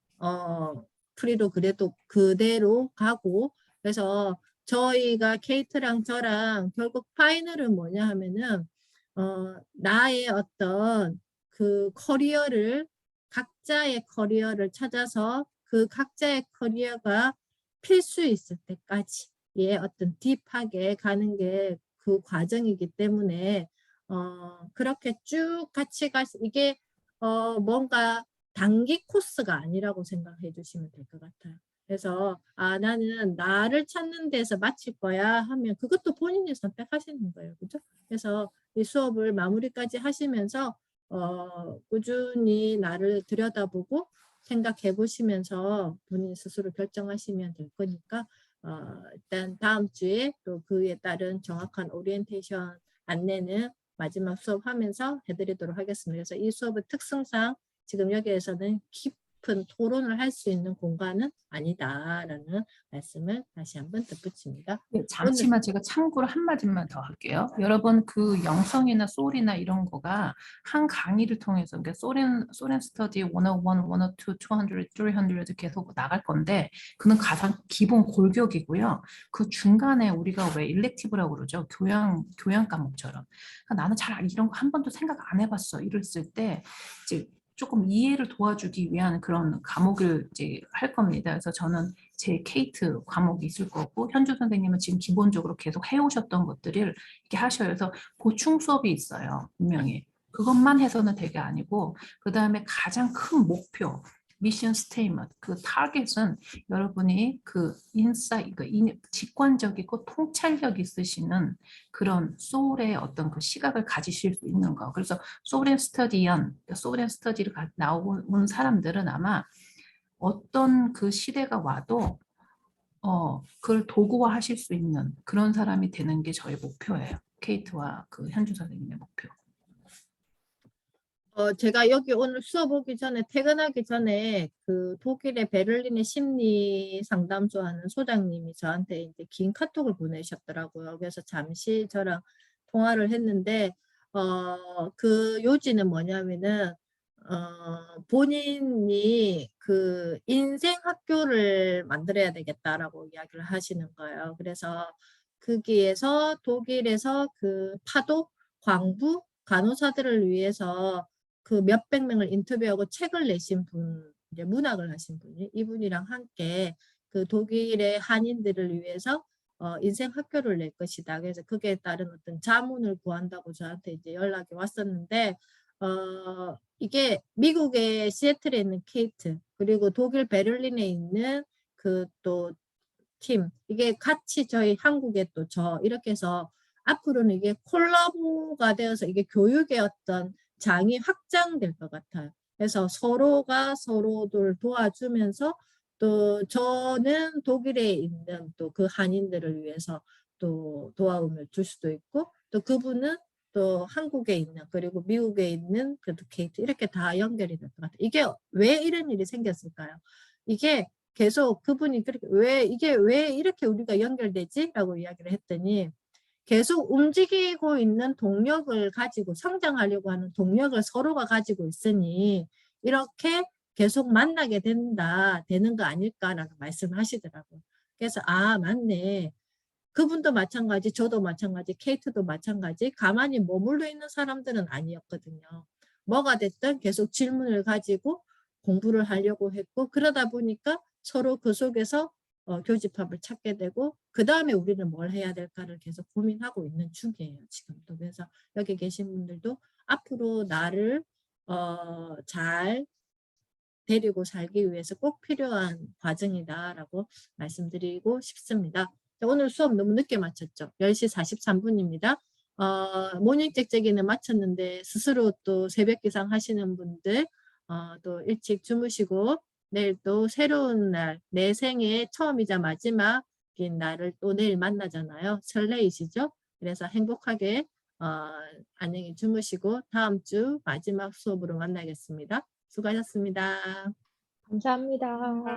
프리로 그래도 그대로 가고, 그래서 저희가 케이트랑 저랑 결국 파이널은 뭐냐 하면은 나의 어떤 그 커리어를, 각자의 커리어를 찾아서 그 각자의 커리어가 필수 있을 때까지의 어떤 딥하게 가는 게 그 과정이기 때문에 그렇게 쭉 같이 이게 뭔가 단기 코스가 아니라고 생각해 주시면 될 것 같아요. 그래서 나는 나를 찾는 데서 마칠 거야 하면 그것도 본인이 선택하시는 거예요. 그죠? 그래서 이 수업을 마무리까지 하시면서 꾸준히 나를 들여다보고 생각해 보시면서 본인 스스로 결정하시면 될 거니까 일단 다음 주에 또 그에 따른 정확한 오리엔테이션 안내는 마지막 수업하면서 해드리도록 하겠습니다. 그래서 이 수업의 특성상 지금 여기에서는 깊은 토론을 할 수 있는 공간은 아니다라는 말씀을 다시 한번 덧붙입니다. 네, 잠시만 제가 참고로 한마디만 더 할게요. 여러분 그 영성이나 소울이나 이런 거가 한 강의를 통해서, 그러니까 소련 스터디 101, 102, 200, 300 계속 나갈 건데 그는 가장 기본 골격이고요. 그 중간에 우리가 왜 일렉티브라고 그러죠? 교양 과목처럼. 그러니까 나는 잘 이런 거 한 번도 생각 안 해봤어. 이랬을 때 이제 조금 이해를 도와주기 위한 그런 과목을 이제 할 겁니다. 그래서 저는 제 케이트 과목이 있을 거고, 현주 선생님은 지금 기본적으로 계속 해오셨던 것들을 이렇게 하셔요. 그래서 보충 수업이 있어요. 분명히. 그것만 해서는 되게 아니고, 그 다음에 가장 큰 목표, 미션 스테이먼트, 그 타겟은 여러분이 그 인사이트, 직관적이고 통찰력 있으시는 그런 소울의 어떤 그 시각을 가지실 수 있는 거. 그래서 소울앤 스터디를 나온 사람들은 아마 어떤 그 시대가 와도 그걸 도구화 하실 수 있는 그런 사람이 되는 게 저의 목표예요. 케이트와 그 현주 선생님의 목표. 제가 여기 오늘 수업 오기 전에 퇴근하기 전에 그 독일의 베를린의 심리 상담소 하는 소장님이 저한테 이제 긴 카톡을 보내셨더라고요. 그래서 잠시 저랑 통화를 했는데 그 요지는 뭐냐면은 본인이 그 인생 학교를 만들어야 되겠다라고 이야기를 하시는 거예요. 그래서 거기에서 독일에서 그 파독, 광부, 간호사들을 위해서 그 몇백 명을 인터뷰하고 책을 내신 분, 이제 문학을 하신 분이 이분이랑 함께 그 독일의 한인들을 위해서 인생 학교를 낼 것이다. 그래서 그게 따른 어떤 자문을 구한다고 저한테 이제 연락이 왔었는데 이게 미국의 시애틀에 있는 케이트, 그리고 독일 베를린에 있는 그 또 팀, 이게 같이 저희 한국에 또 이렇게 해서 앞으로는 이게 콜라보가 되어서 이게 교육의 어떤 장이 확장될 것 같아요. 그래서 서로가 서로를 도와주면서 또 저는 독일에 있는 또 그 한인들을 위해서 또 도와움을 줄 수도 있고, 또 그분은 또 한국에 있는, 그리고 미국에 있는 그 케이트, 이렇게 다 연결이 될 것 같아요. 이게 왜 이런 일이 생겼을까요? 이게 계속 그분이 그렇게 왜 이렇게 우리가 연결되지? 라고 이야기를 했더니 계속 움직이고 있는 동력을 가지고 성장하려고 하는 동력을 서로가 가지고 있으니 이렇게 계속 만나게 되는 거 아닐까라는 말씀을 하시더라고요. 그래서 맞네. 그분도 마찬가지, 저도 마찬가지, 케이트도 마찬가지, 가만히 머물러 있는 사람들은 아니었거든요. 뭐가 됐든 계속 질문을 가지고 공부를 하려고 했고, 그러다 보니까 서로 그 속에서 교집합을 찾게 되고, 그 다음에 우리는 뭘 해야 될까를 계속 고민하고 있는 중이에요, 지금도. 그래서 여기 계신 분들도 앞으로 나를 잘 데리고 살기 위해서 꼭 필요한 과정이다라고 말씀드리고 싶습니다. 오늘 수업 너무 늦게 마쳤죠. 10시 43분입니다. 모닝 짹짹이는 마쳤는데 스스로 또 새벽 기상 하시는 분들 또 일찍 주무시고 내일 또 새로운 날, 내 생애 처음이자 마지막인 날을 또 내일 만나잖아요. 설레이시죠? 그래서 행복하게 안녕히 주무시고 다음 주 마지막 수업으로 만나겠습니다. 수고하셨습니다. 감사합니다.